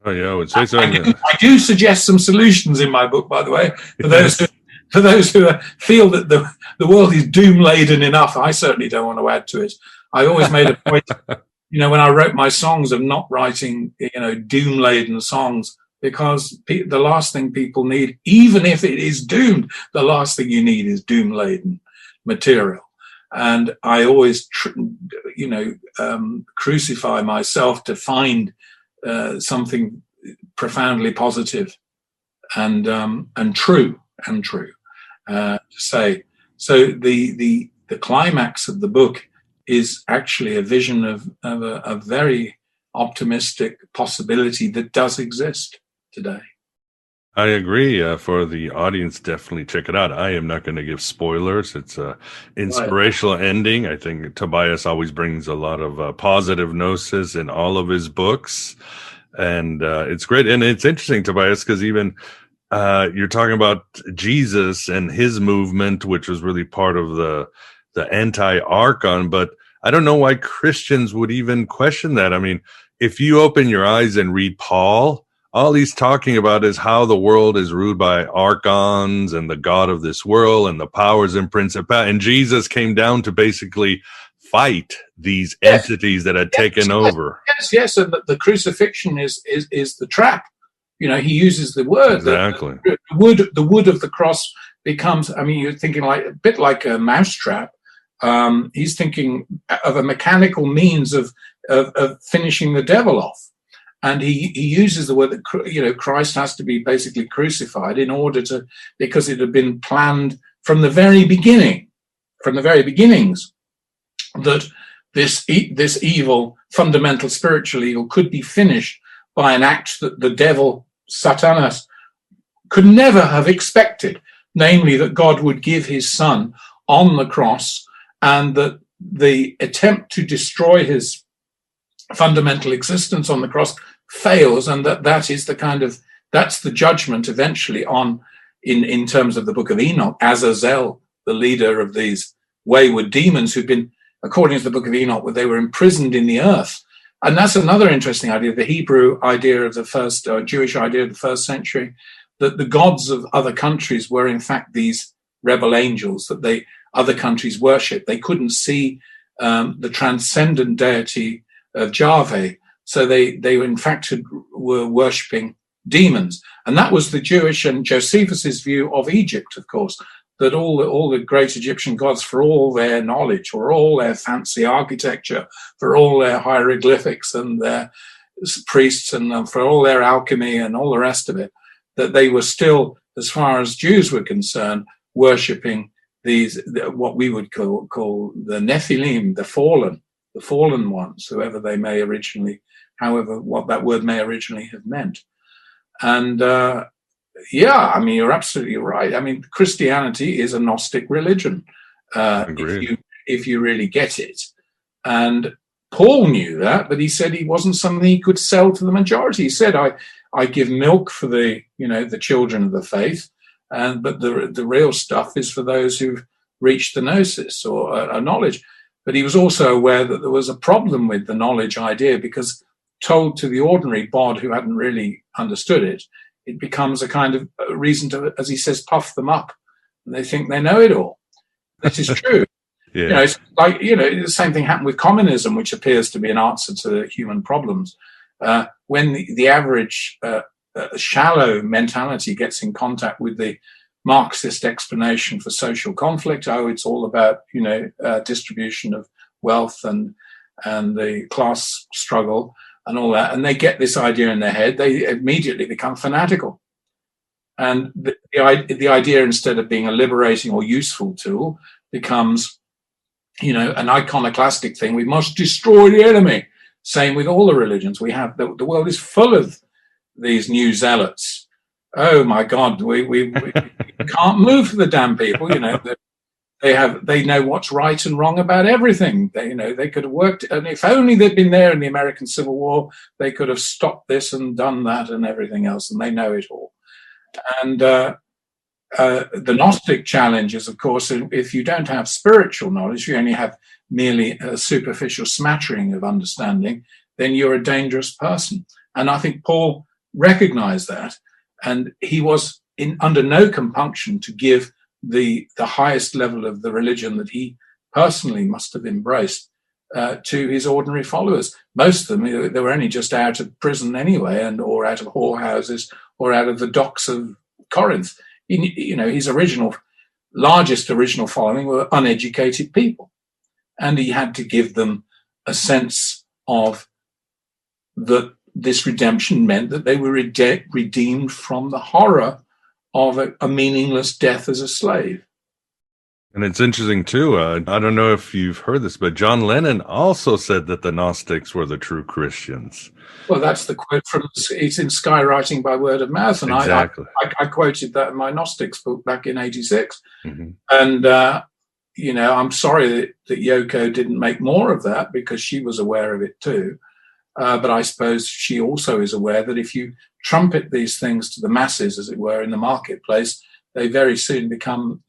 Oh yeah, I would say so. I do suggest some solutions in my book, by the way, for those who feel that the world is doom laden enough. I certainly don't want to add to it. I always made a point, when I wrote my songs, of not writing, doom laden songs, because the last thing people need, even if it is doomed, the last thing you need is doom laden material. And I always, crucify myself to find something profoundly positive and true to say. So the climax of the book is actually a vision of a very optimistic possibility that does exist today. I agree. For the audience, definitely check it out. I am not going to give spoilers. It's a inspirational ending. I think Tobias always brings a lot of positive gnosis in all of his books. And it's great. And it's interesting, Tobias, because even you're talking about Jesus and his movement, which was really part of the anti-archon. But I don't know why Christians would even question that. I mean, if you open your eyes and read Paul, all he's talking about is how the world is ruled by archons and the god of this world and the powers and principalities. And Jesus came down to basically fight these entities that had taken over. Yes, and the crucifixion is the trap. He uses the word. Exactly. The wood of the cross becomes, you're thinking a bit like a mousetrap. He's thinking of a mechanical means of finishing the devil off. And he uses the word that, Christ has to be basically crucified in order to, because it had been planned from the very beginning, from the very beginnings, that this evil, fundamental spiritual evil, could be finished by an act that the devil, Satanas, could never have expected, namely that God would give his son on the cross, and that the attempt to destroy his fundamental existence on the cross fails, and that is that's the judgment eventually on, in terms of the book of Enoch, Azazel, the leader of these wayward demons who've been, according to the book of Enoch, where they were imprisoned in the earth. And that's another interesting idea, the Hebrew idea of the first, or Jewish idea of the first century, that the gods of other countries were in fact these rebel angels that other countries worship. They couldn't see the transcendent deity of Yahweh, so they in fact were worshipping demons. And that was the Jewish and Josephus's view of Egypt, of course, that all the great Egyptian gods, for all their knowledge, for all their fancy architecture, for all their hieroglyphics and their priests, and for all their alchemy and all the rest of it, that they were still, as far as Jews were concerned, worshipping these, what we would call the Nephilim, the fallen ones, whoever they may originally, however, what that word may originally have meant. And you're absolutely right. Christianity is a Gnostic religion, if you really get it. Paul knew that, but he said he wasn't something he could sell to the majority. He said, I give milk for the children of the faith, but the real stuff is for those who've reached the gnosis or a knowledge. But he was also aware that there was a problem with the knowledge idea, because told to the ordinary bod who hadn't really understood it, it becomes a kind of reason to, as he says, puff them up, and they think they know it all. That is true. Yeah. It's like, the same thing happened with communism, which appears to be an answer to human problems. When the average shallow mentality gets in contact with the Marxist explanation for social conflict, it's all about, distribution of wealth and the class struggle and all that, and they get this idea in their head, they immediately become fanatical. And the idea, instead of being a liberating or useful tool, becomes, an iconoclastic thing. We must destroy the enemy. Same with all the religions. We have the world is full of these new zealots. Oh my God, we can't move for the damn people. They know what's right and wrong about everything. They could have worked, and if only they'd been there in the American Civil War, they could have stopped this and done that and everything else, and they know it all. And the Gnostic challenge is, of course, if you don't have spiritual knowledge, you only have merely a superficial smattering of understanding, then you're a dangerous person. And I think Paul recognized that, and he was under no compunction to give the highest level of the religion that he personally must have embraced to his ordinary followers. Most of them, they were only just out of prison anyway, or out of whorehouses, or out of the docks of Corinth. His largest original following were uneducated people, and he had to give them a sense of that this redemption meant that they were redeemed from the horror of a meaningless death as a slave. And it's interesting, too. I don't know if you've heard this, but John Lennon also said that the Gnostics were the true Christians. Well, that's the quote it's in Skywriting by Word of Mouth. And exactly. I quoted that in my Gnostics book back in 86. Mm-hmm. And, I'm sorry that Yoko didn't make more of that, because she was aware of it too. But I suppose she also is aware that if you trumpet these things to the masses, as it were, in the marketplace, they very soon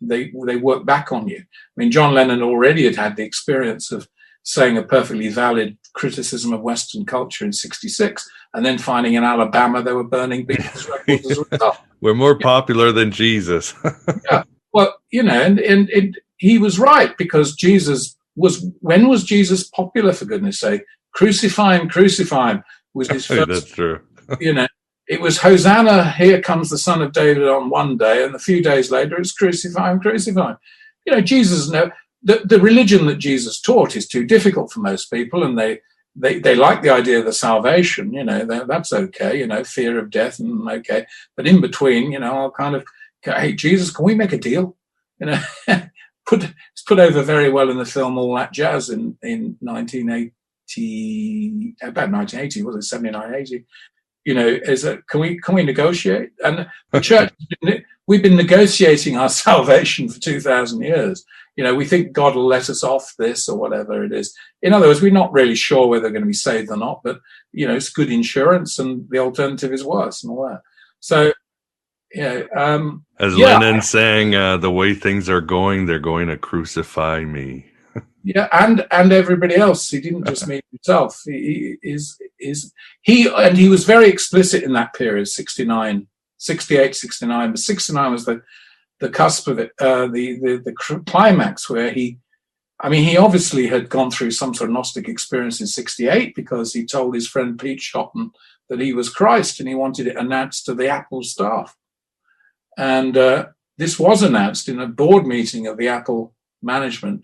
they work back on you. I mean, John Lennon already had the experience of saying a perfectly valid criticism of Western culture in '66, and then finding in Alabama they were burning Beatles records as a result. We're more popular than Jesus. Yeah. Well, and he was right, because when was Jesus popular, for goodness sake? Crucify him was his first. That's true. It was Hosanna, here comes the Son of David on one day, and a few days later it's crucify him. Jesus, the religion that Jesus taught is too difficult for most people, and they like the idea of the salvation, that's okay, fear of death, and okay. But in between, I'll kind of, hey, Jesus, can we make a deal? It's put over very well in the film All That Jazz in 1980. About 1980, was it 79, 80? Can we negotiate? And the church, we've been negotiating our salvation for 2,000 years. We think God will let us off this or whatever it is. In other words, we're not really sure whether they're going to be saved or not, but it's good insurance, and the alternative is worse and all that. So, as Lennon sang, the way things are going, they're going to crucify me. Yeah, and everybody else. He didn't just mean himself. He was very explicit in that period, 68, 69. But 69 was the cusp of it, the climax, where he obviously had gone through some sort of Gnostic experience in 68, because he told his friend Pete Churton that he was Christ, and he wanted it announced to the Apple staff. And this was announced in a board meeting of the Apple management.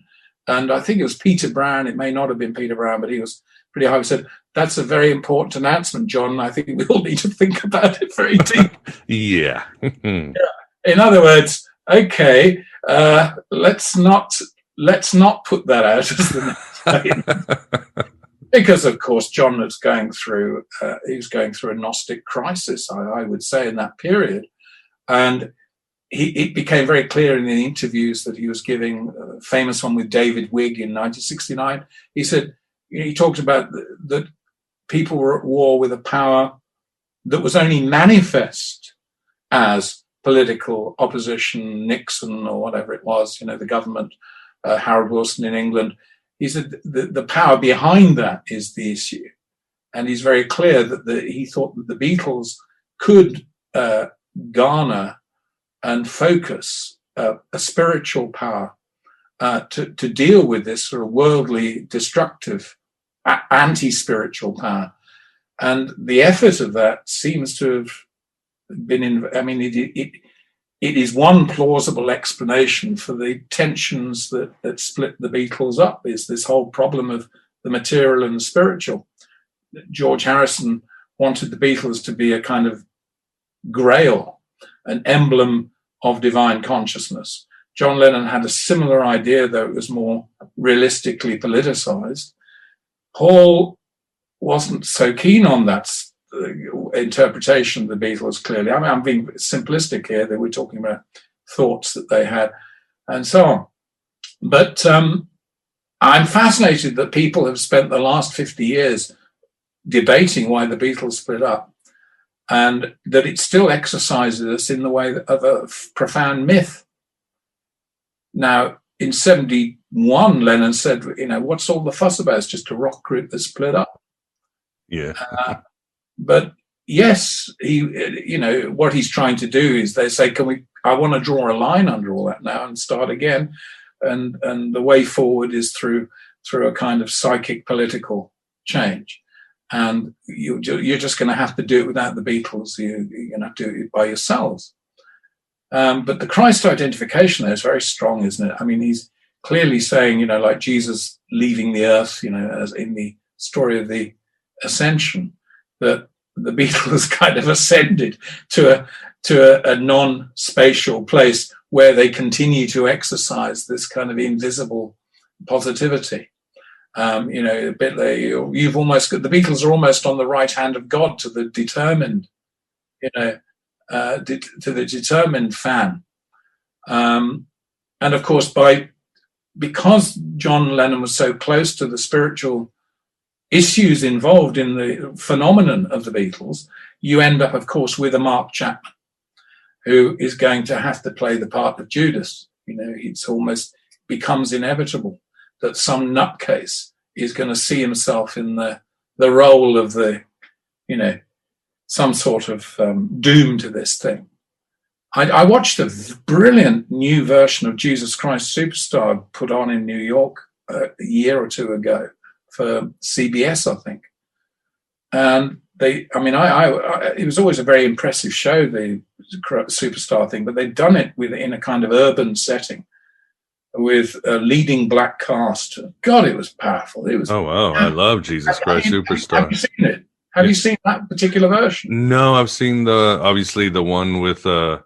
And I think it was Peter Brown. It may not have been Peter Brown, but he was pretty high. He said, "That's a very important announcement, John. I think we all need to think about it very deep." Yeah. Yeah. In other words, okay, let's not put that out as the next statement. Because, of course, John was going through a Gnostic crisis, I would say, in that period. And it became very clear in the interviews that he was giving, a famous one with David Wigg in 1969. He said, he talked about that people were at war with a power that was only manifest as political opposition, Nixon or whatever it was, the government, Harold Wilson in England. He said the power behind that is the issue. And he's very clear that he thought that the Beatles could garner and focus a spiritual power to deal with this sort of worldly, destructive, anti-spiritual power. And the effort of that seems to have been it is one plausible explanation for the tensions that split the Beatles up, is this whole problem of the material and the spiritual. George Harrison wanted the Beatles to be a kind of grail, an emblem of divine consciousness. John Lennon had a similar idea, though it was more realistically politicized. Paul wasn't so keen on that interpretation of the Beatles, clearly. I mean, I'm being simplistic here, that we're talking about thoughts that they had and so on. But I'm fascinated that people have spent the last 50 years debating why the Beatles split up, and that it still exercises us in the way of a profound myth. Now, in 71, Lennon said, what's all the fuss about? It's just a rock group that split up. Yeah. But yes, what he's trying to do is, they say, I want to draw a line under all that now and start again. And the way forward is through a kind of psychic political change. And you're just going to have to do it without the Beatles. You're going to have to do it by yourselves. But the Christ identification there is very strong, isn't it? I mean, he's clearly saying, like Jesus leaving the earth, as in the story of the Ascension, that the Beatles kind of ascended to a non-spatial place where they continue to exercise this kind of invisible positivity. A bit like you've almost got, the Beatles are almost on the right hand of God to the determined, to the determined fan. And of course, because John Lennon was so close to the spiritual issues involved in the phenomenon of the Beatles, you end up, of course, with a Mark Chapman, who is going to have to play the part of Judas. It's almost becomes inevitable that some nutcase is going to see himself in the role of some sort of doom to this thing. I watched a brilliant new version of Jesus Christ Superstar put on in New York a year or two ago for CBS, I think. And it was always a very impressive show, the Superstar thing, but they'd done it in a kind of urban setting with a leading black cast. God, it was powerful. It was. Oh, wow. I love Jesus Christ Superstar. Have you seen it? Have you seen that particular version? No, I've seen obviously the one with the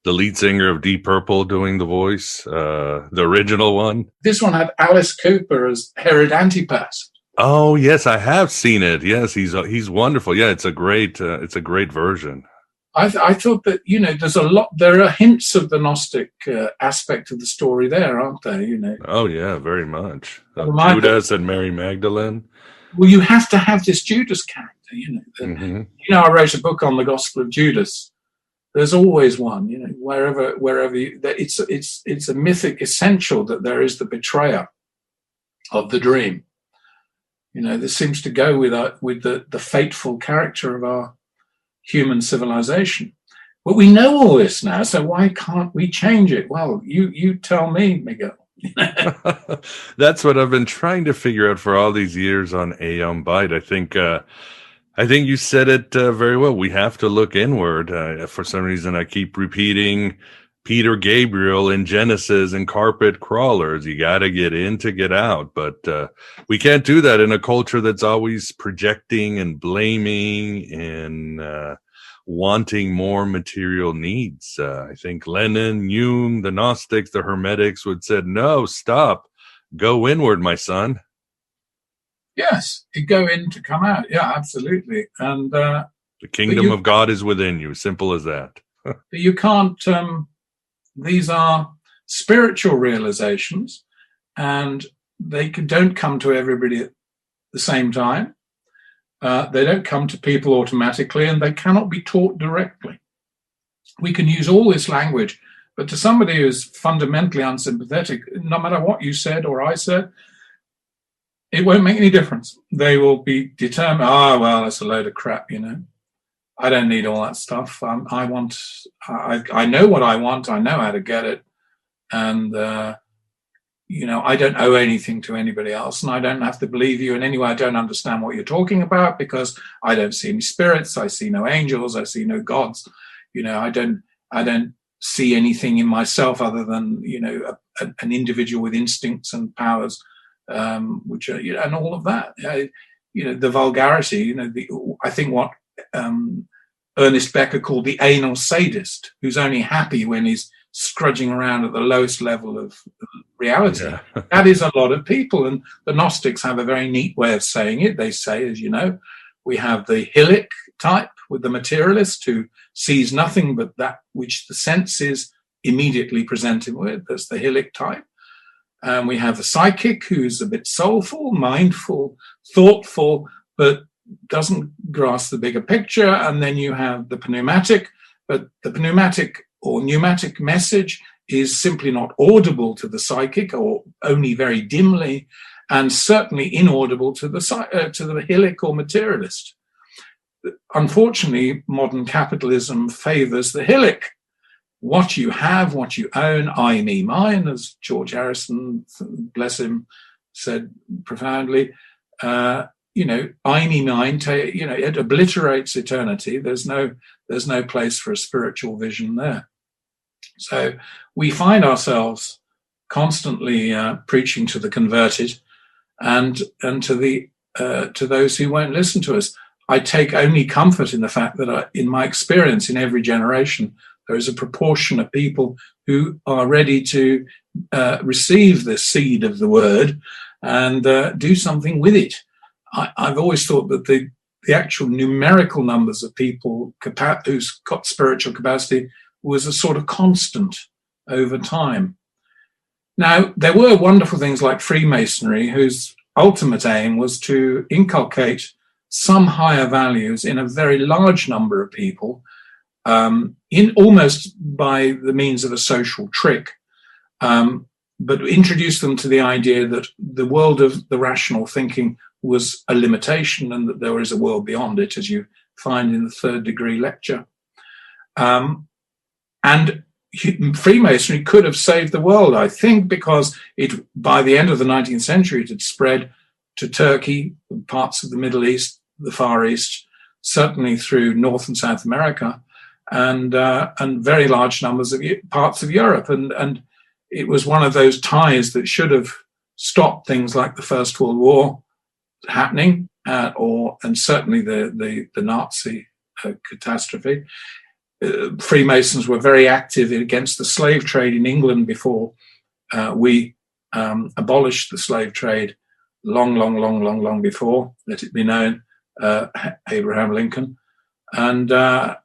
lead singer of Deep Purple doing the voice, the original one. This one had Alice Cooper as Herod Antipas. Oh, yes, I have seen it. Yes, he's wonderful. Yeah, it's a great version. I thought that, there's a lot, there are hints of the Gnostic aspect of the story there, aren't there? Oh, yeah, very much. Judas and Mary Magdalene. Well, you have to have this Judas character, I wrote a book on the Gospel of Judas. There's always one, wherever it's a mythic essential that there is the betrayer of the dream. This seems to go with the fateful character of our human civilization. But we know all this now, so why can't we change it? Well, you tell me, Miguel. That's what I've been trying to figure out for all these years on Aeon Byte. I think you said it very well. We have to look inward. For some reason, I keep repeating Peter Gabriel in Genesis and carpet crawlers. You got to get in to get out. But we can't do that in a culture that's always projecting and blaming and wanting more material needs. I think Lenin, Jung, the Gnostics, the Hermetics would said, no, stop. Go inward, my son. Yes, you go in to come out. Yeah, absolutely. And the kingdom of God is within you. Simple as that. But you can't... these are spiritual realizations, and they don't come to everybody the same time. They don't come to people automatically, and they cannot be taught directly. We can use all this language, but to somebody who's fundamentally unsympathetic, no matter what you said or I said, it won't make any difference. They will be determined, well, that's a load of crap, I don't need all that stuff. I know what I want. I know how to get it. And, I don't owe anything to anybody else, and I don't have to believe you in any way. I don't understand what you're talking about because I don't see any spirits. I see no angels. I see no gods. I don't see anything in myself other than, an individual with instincts and powers, which are, and all of that. The vulgarity, I think what Ernest Becker called the anal sadist, who's only happy when he's scrudging around at the lowest level of reality. Yeah. That is a lot of people, and the Gnostics have a very neat way of saying it. They say, as you know, we have the Hillic type with the materialist who sees nothing but that which the senses immediately present him with. That's the Hillic type. And we have the psychic, who's a bit soulful, mindful, thoughtful, but doesn't grasp the bigger picture. And then you have the pneumatic, but the pneumatic or pneumatic message is simply not audible to the psychic, or only very dimly, and certainly inaudible to the Hillic or materialist. Unfortunately, modern capitalism favors the Hillic. What you have, what you own, I, me, mine, as George Harrison, bless him, said profoundly. I, me, mine, it obliterates eternity. There's no place for a spiritual vision there. So we find ourselves constantly preaching to the converted and to those who won't listen to us. I take only comfort in the fact that in my experience in every generation, there is a proportion of people who are ready to receive the seed of the word and do something with it. I've always thought that the actual numerical numbers of people who's got spiritual capacity was a sort of constant over time. Now, there were wonderful things like Freemasonry, whose ultimate aim was to inculcate some higher values in a very large number of people, in almost by the means of a social trick, but introduce them to the idea that the world of the rational thinking was a limitation and that there is a world beyond it, as you find in the third degree lecture. And Freemasonry could have saved the world, I think, because by the end of the 19th century, it had spread to Turkey, parts of the Middle East, the Far East, certainly through North and South America, and very large numbers of parts of Europe. And it was one of those ties that should have stopped things like the First World War happening, and certainly the Nazi catastrophe. Freemasons were very active against the slave trade in England before we abolished the slave trade long before, let it be known, Abraham Lincoln. And, I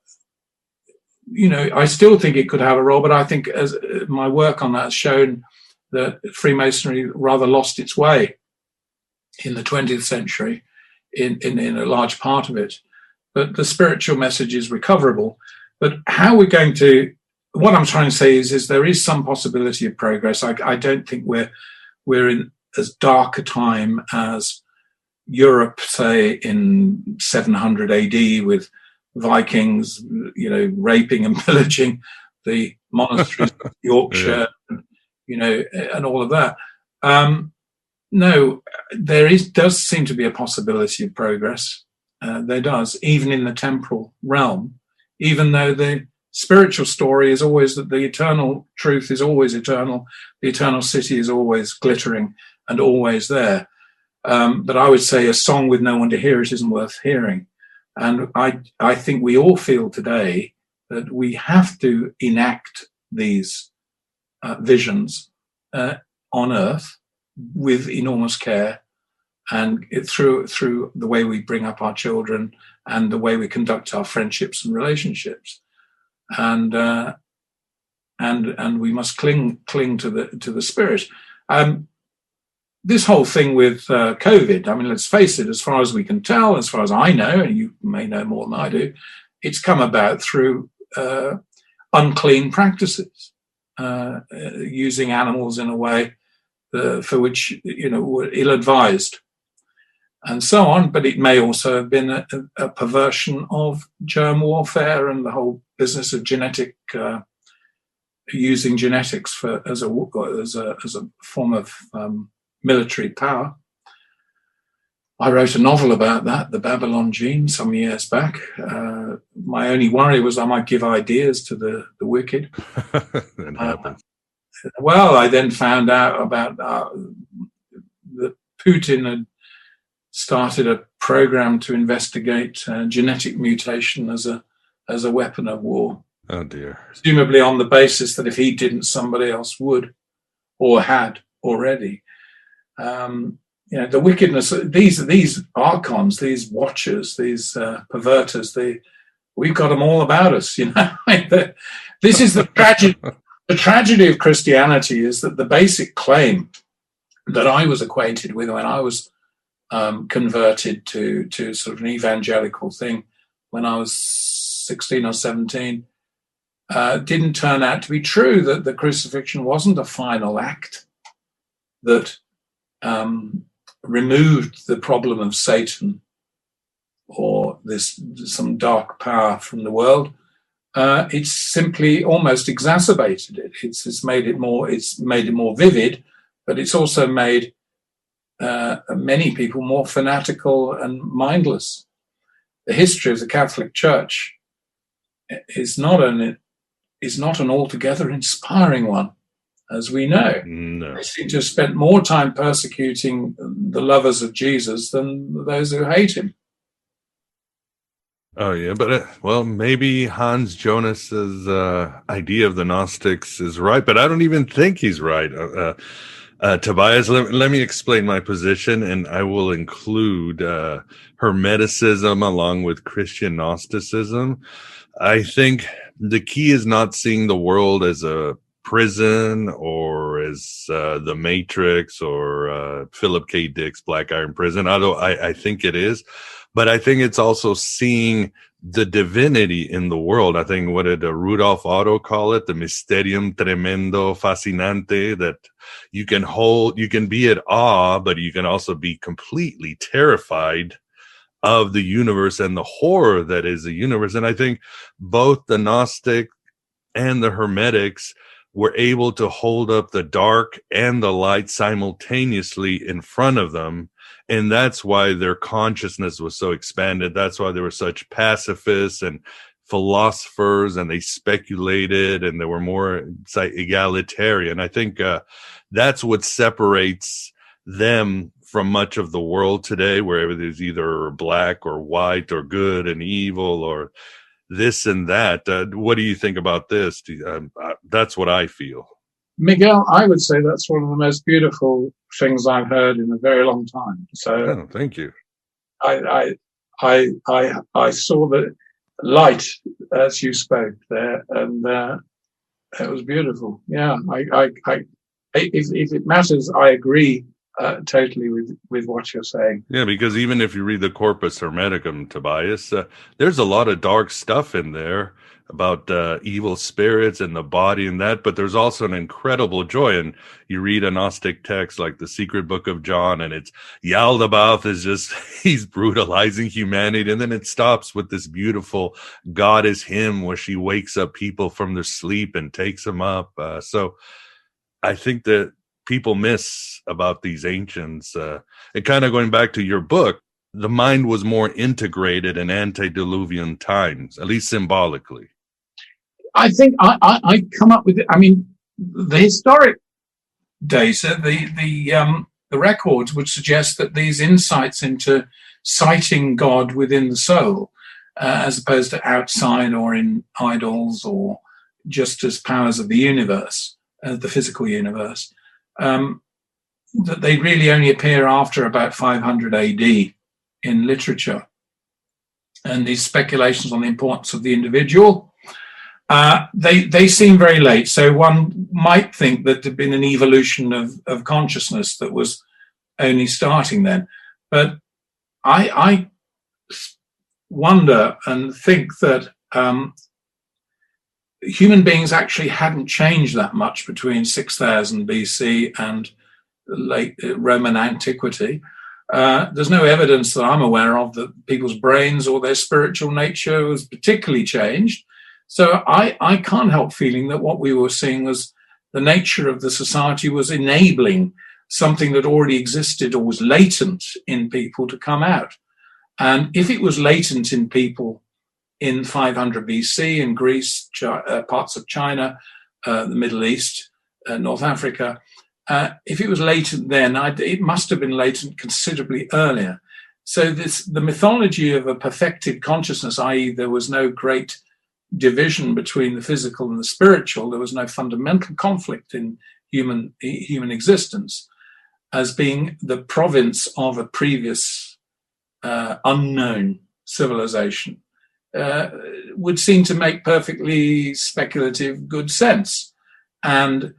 still think it could have a role, but I think as my work on that has shown that Freemasonry rather lost its way in the 20th century in a large part of it. But the spiritual message is recoverable. But how we're going to, what I'm trying to say is there is some possibility of progress. I don't think we're in as dark a time as Europe, say, in 700 AD with Vikings, raping and pillaging the monasteries of Yorkshire, and all of that. No, does seem to be a possibility of progress. There does, even in the temporal realm. Even though the spiritual story is always that the eternal truth is always eternal, the eternal city is always glittering and always there. But I would say a song with no one to hear it isn't worth hearing. And I think we all feel today that we have to enact these visions on earth with enormous care, and through the way we bring up our children and the way we conduct our friendships and relationships, and we must cling to the spirit. this whole thing with COVID, I mean, let's face it, as far as we can tell, as far as I know, and you may know more than I do, it's come about through unclean practices, using animals in a way for which, were ill-advised, and so on. But it may also have been a perversion of germ warfare and the whole business of using genetics as a form of military power. I wrote a novel about that, The Babylon Gene, some years back. My only worry was I might give ideas to the wicked. That happens. Well, I then found out about that Putin had started a program to investigate genetic mutation as a weapon of war. Oh dear. Presumably on the basis that if he didn't, somebody else would, or had already. The wickedness, these archons, these watchers, these perverters, we've got them all about us, This is the tragedy. The tragedy of Christianity is that the basic claim that I was acquainted with when I was converted to sort of an evangelical thing when I was 16 or 17 didn't turn out to be true, that the crucifixion wasn't a final act that removed the problem of Satan or some dark power from the world. It's simply almost exacerbated it. It's made it more vivid, but it's also made many people more fanatical and mindless. The history of the Catholic Church is not an altogether inspiring one, as we know. No. They seem to have spent more time persecuting the lovers of Jesus than those who hate him. Oh yeah, but maybe Hans Jonas's idea of the Gnostics is right, but I don't even think he's right. Tobias, let me explain my position, and I will include Hermeticism along with Christian Gnosticism. I think the key is not seeing the world as a prison or as the Matrix or Philip K. Dick's Black Iron Prison, although I think it is. But I think it's also seeing the divinity in the world. I think, what did Rudolf Otto call it? The mysterium tremendo fascinante, that you can be at awe, but you can also be completely terrified of the universe and the horror that is the universe. And I think both the Gnostic and the Hermetics were able to hold up the dark and the light simultaneously in front of them. And that's why their consciousness was so expanded. That's why they were such pacifists and philosophers, and they speculated, and they were more egalitarian. I think that's what separates them from much of the world today, where everything's either black or white or good and evil or this and that. What do you think about this? That's what I feel. Miguel, I would say that's one of the most beautiful things I've heard in a very long time. So, thank you. I saw the light as you spoke there, and it was beautiful. Yeah, if it matters, I agree totally with what you're saying. Yeah, because even if you read the Corpus Hermeticum, Tobias, there's a lot of dark stuff in there about evil spirits and the body and that, but there's also an incredible joy. And you read a Gnostic text like the Secret Book of John, and it's Yaldabaoth is just, he's brutalizing humanity. And then it stops with this beautiful God is hymn where she wakes up people from their sleep and takes them up. So I think that people miss about these ancients. And kind of going back to your book, the mind was more integrated in antediluvian times, at least symbolically. I think I come up with it. I mean, the historic data, the records would suggest that these insights into sighting God within the soul, as opposed to outside or in idols or just as powers of the universe, the physical universe, that they really only appear after about 500 AD in literature. And these speculations on the importance of the individual, they seem very late. So one might think that there'd been an evolution of consciousness that was only starting then. But I wonder and think that human beings actually hadn't changed that much between 6000 BC and late Roman antiquity. There's no evidence that I'm aware of that people's brains or their spiritual nature was particularly changed. So I can't help feeling that what we were seeing was the nature of the society was enabling something that already existed or was latent in people to come out. And if it was latent in people in 500 BC in Greece, parts of China, the Middle East, North Africa, if it was latent then, it must have been latent considerably earlier. So the mythology of a perfected consciousness, i.e. there was no great division between the physical and the spiritual, there was no fundamental conflict in human existence, as being the province of a previous unknown civilization, would seem to make perfectly speculative good sense. And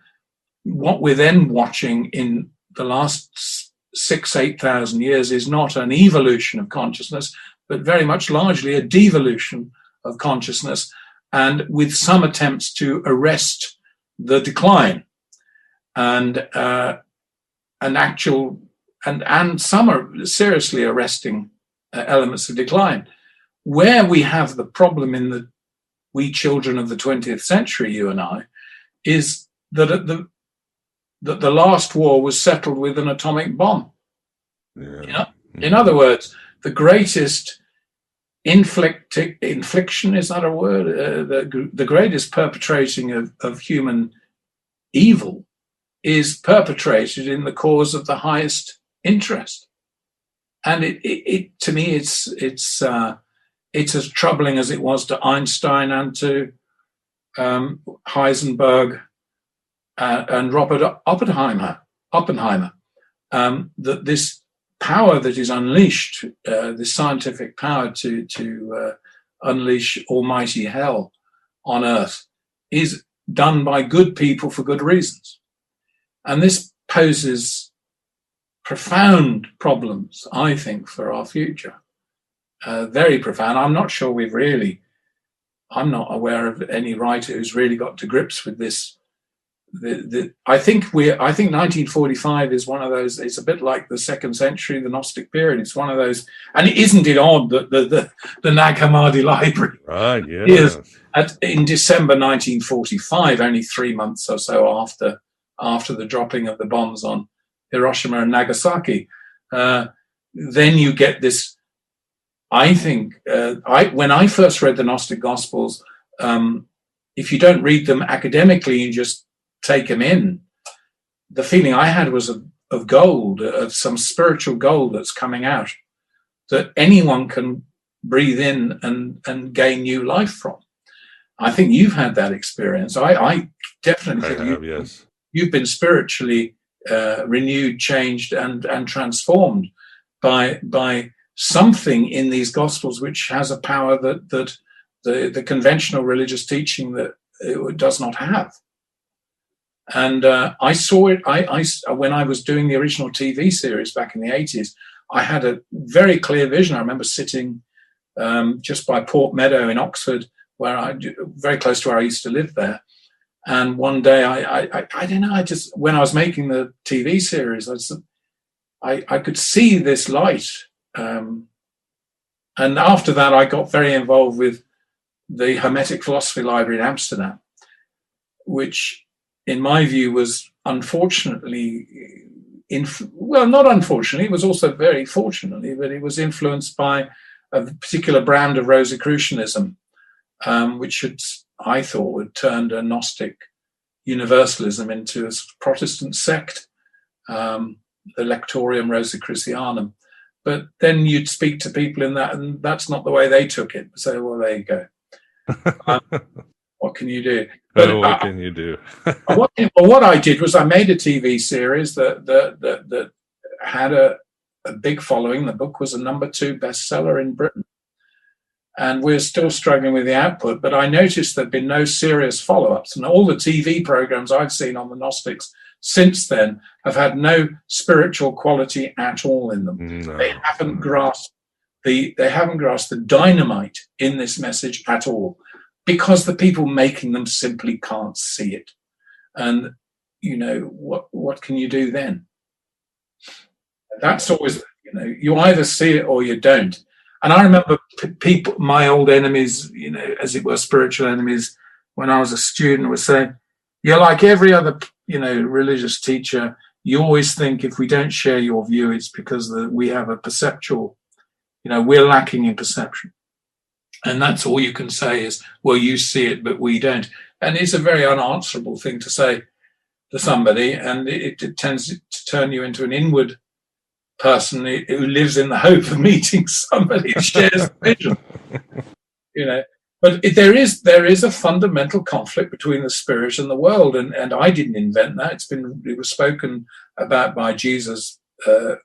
what we're then watching in the last 8,000 years is not an evolution of consciousness, but very much largely a devolution of consciousness, and with some attempts to arrest the decline, and some are seriously arresting elements of decline. Where we have the problem in the we children of the 20th century, you and I, is that the last war was settled with an atomic bomb. Yeah. In other words, the greatest infliction, is that a word? The greatest perpetrating of human evil is perpetrated in the cause of the highest interest. And it to me, it's as troubling as it was to Einstein and to Heisenberg and Robert Oppenheimer, that this power that is unleashed, this scientific power to unleash almighty hell on Earth, is done by good people for good reasons. And this poses profound problems, I think, for our future. Very profound. I'm not sure I'm not aware of any writer who's really got to grips with this. I think 1945 is one of those. It's a bit like the second century, the Gnostic period. It's one of those, and isn't it odd that the Nag Hammadi Library is in December 1945, only 3 months or so after the dropping of the bombs on Hiroshima and Nagasaki. Then you get this. I think when I first read the Gnostic Gospels, if you don't read them academically, you just take them in. The feeling I had was of gold, of some spiritual gold that's coming out, that anyone can breathe in and gain new life from. I think you've had that experience. I definitely think you've been spiritually renewed, changed, and transformed by something in these Gospels which has a power that the conventional religious teaching that it does not have. And I saw it. When I was doing the original TV series back in the 80s, I had a very clear vision. I remember sitting just by Port Meadow in Oxford, very close to where I used to live there. And one day, I don't know. When I was making the TV series, I could see this light. And after that, I got very involved with the Hermetic Philosophy Library in Amsterdam, which, in my view, was unfortunately, not unfortunately, it was also very fortunately, but it was influenced by a particular brand of Rosicrucianism, which I thought had turned a Gnostic universalism into a Protestant sect, the Lectorium Rosicrucianum. But then you'd speak to people in that, and that's not the way they took it. So, well, there you go. What can you do? But, what can you do? what I did was I made a TV series that had a big following. The book was a #2 bestseller in Britain. And we're still struggling with the output. But I noticed there'd been no serious follow-ups. And all the TV programs I've seen on the Gnostics since then have had no spiritual quality at all in them. No. They haven't grasped the dynamite in this message at all, because the people making them simply can't see it. And what can you do then? That's always, you either see it or you don't. And I remember people, my old enemies, as it were, spiritual enemies, when I was a student, would say, you're like every other, religious teacher. You always think if we don't share your view, it's because we have a perceptual, we're lacking in perception. And that's all you can say is, well, you see it, but we don't. And it's a very unanswerable thing to say to somebody, and it tends to turn you into an inward person who lives in the hope of meeting somebody who shares the vision. But there is a fundamental conflict between the spirit and the world, and I didn't invent that. It was spoken about by Jesus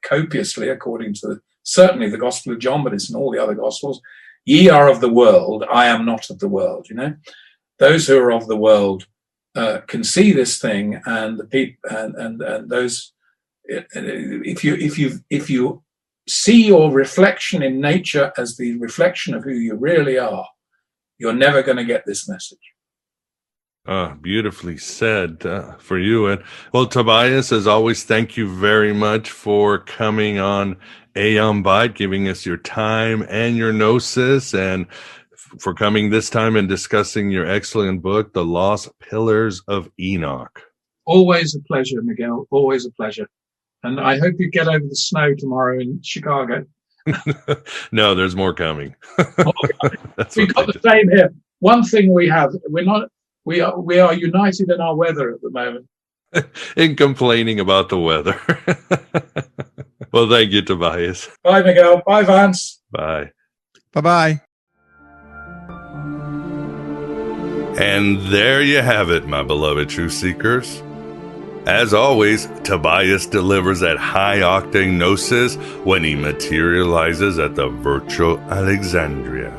copiously, according to certainly the Gospel of John, but it's in all the other Gospels. Ye are of the world, I am not of the world. Those who are of the world can see this thing, and the people and those. If you see your reflection in nature as the reflection of who you really are, you're never going to get this message. Beautifully said for you. And well, Tobias, as always, thank you very much for coming on Aeon Byte, giving us your time and your gnosis, and for coming this time and discussing your excellent book, The Lost Pillars of Enoch. Always a pleasure, Miguel. Always a pleasure. And I hope you get over the snow tomorrow in Chicago. No, there's more coming. We've got the same here. One thing we have, we are united in our weather at the moment. In complaining about the weather. Well, thank you, Tobias. Bye, Miguel. Bye, Vance. Bye. Bye-bye. And there you have it, my beloved truth seekers. As always, Tobias delivers that high-octane gnosis when he materializes at the virtual Alexandria.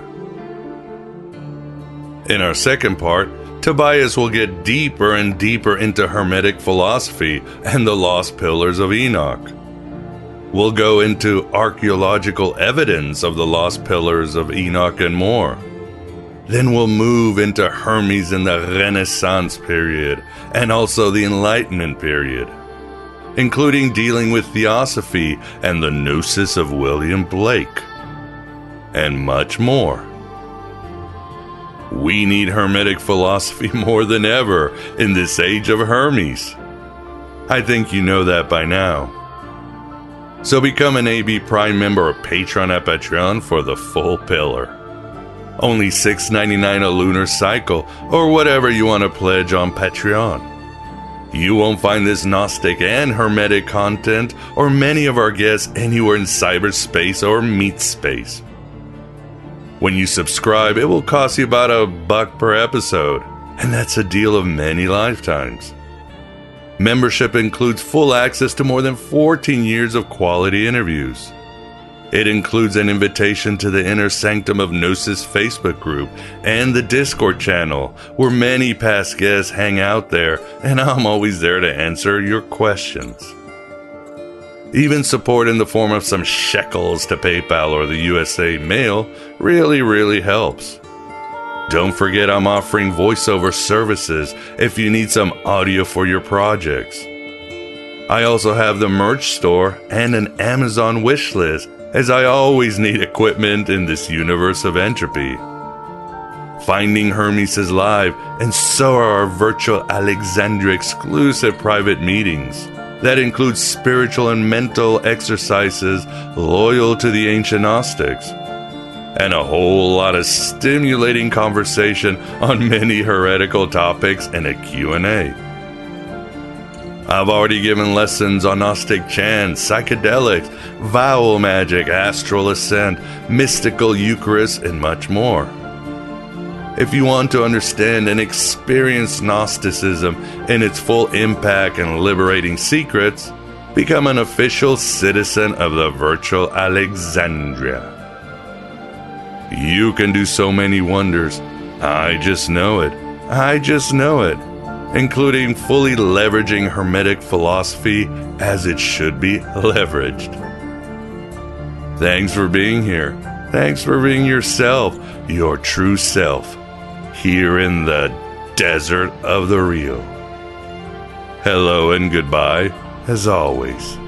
In our second part, Tobias will get deeper and deeper into Hermetic philosophy and the lost pillars of Enoch. We'll go into archaeological evidence of the lost pillars of Enoch and more. Then we'll move into Hermes in the Renaissance period and also the Enlightenment period, including dealing with Theosophy and the Gnosis of William Blake, and much more. We need Hermetic philosophy more than ever in this age of Hermes. I think you know that by now. So become an AB Prime member or patron at Patreon for the full pillar. Only $6.99 a lunar cycle, or whatever you want to pledge on Patreon. You won't find this Gnostic and Hermetic content or many of our guests anywhere in cyberspace or meat space. When you subscribe, it will cost you about $1 per episode, and that's a deal of many lifetimes. Membership includes full access to more than 14 years of quality interviews. It includes an invitation to the Inner Sanctum of Gnosis Facebook group and the Discord channel, where many past guests hang out there, and I'm always there to answer your questions. Even support in the form of some shekels to PayPal or the USA mail really helps. Don't forget I'm offering voiceover services if you need some audio for your projects. I also have the merch store and an Amazon wish list, as I always need equipment in this universe of entropy. Finding Hermes is live, and so are our virtual Alexandria exclusive private meetings that include spiritual and mental exercises loyal to the ancient Gnostics, and a whole lot of stimulating conversation on many heretical topics and a Q&A. I've already given lessons on Gnostic chants, psychedelics, vowel magic, astral ascent, mystical Eucharist, and much more. If you want to understand and experience Gnosticism in its full impact and liberating secrets, become an official citizen of the virtual Alexandria. You can do so many wonders. I just know it. including fully leveraging Hermetic philosophy as it should be leveraged. Thanks for being here. Thanks for being yourself, your true self, here in the desert of the real. Hello and goodbye, as always.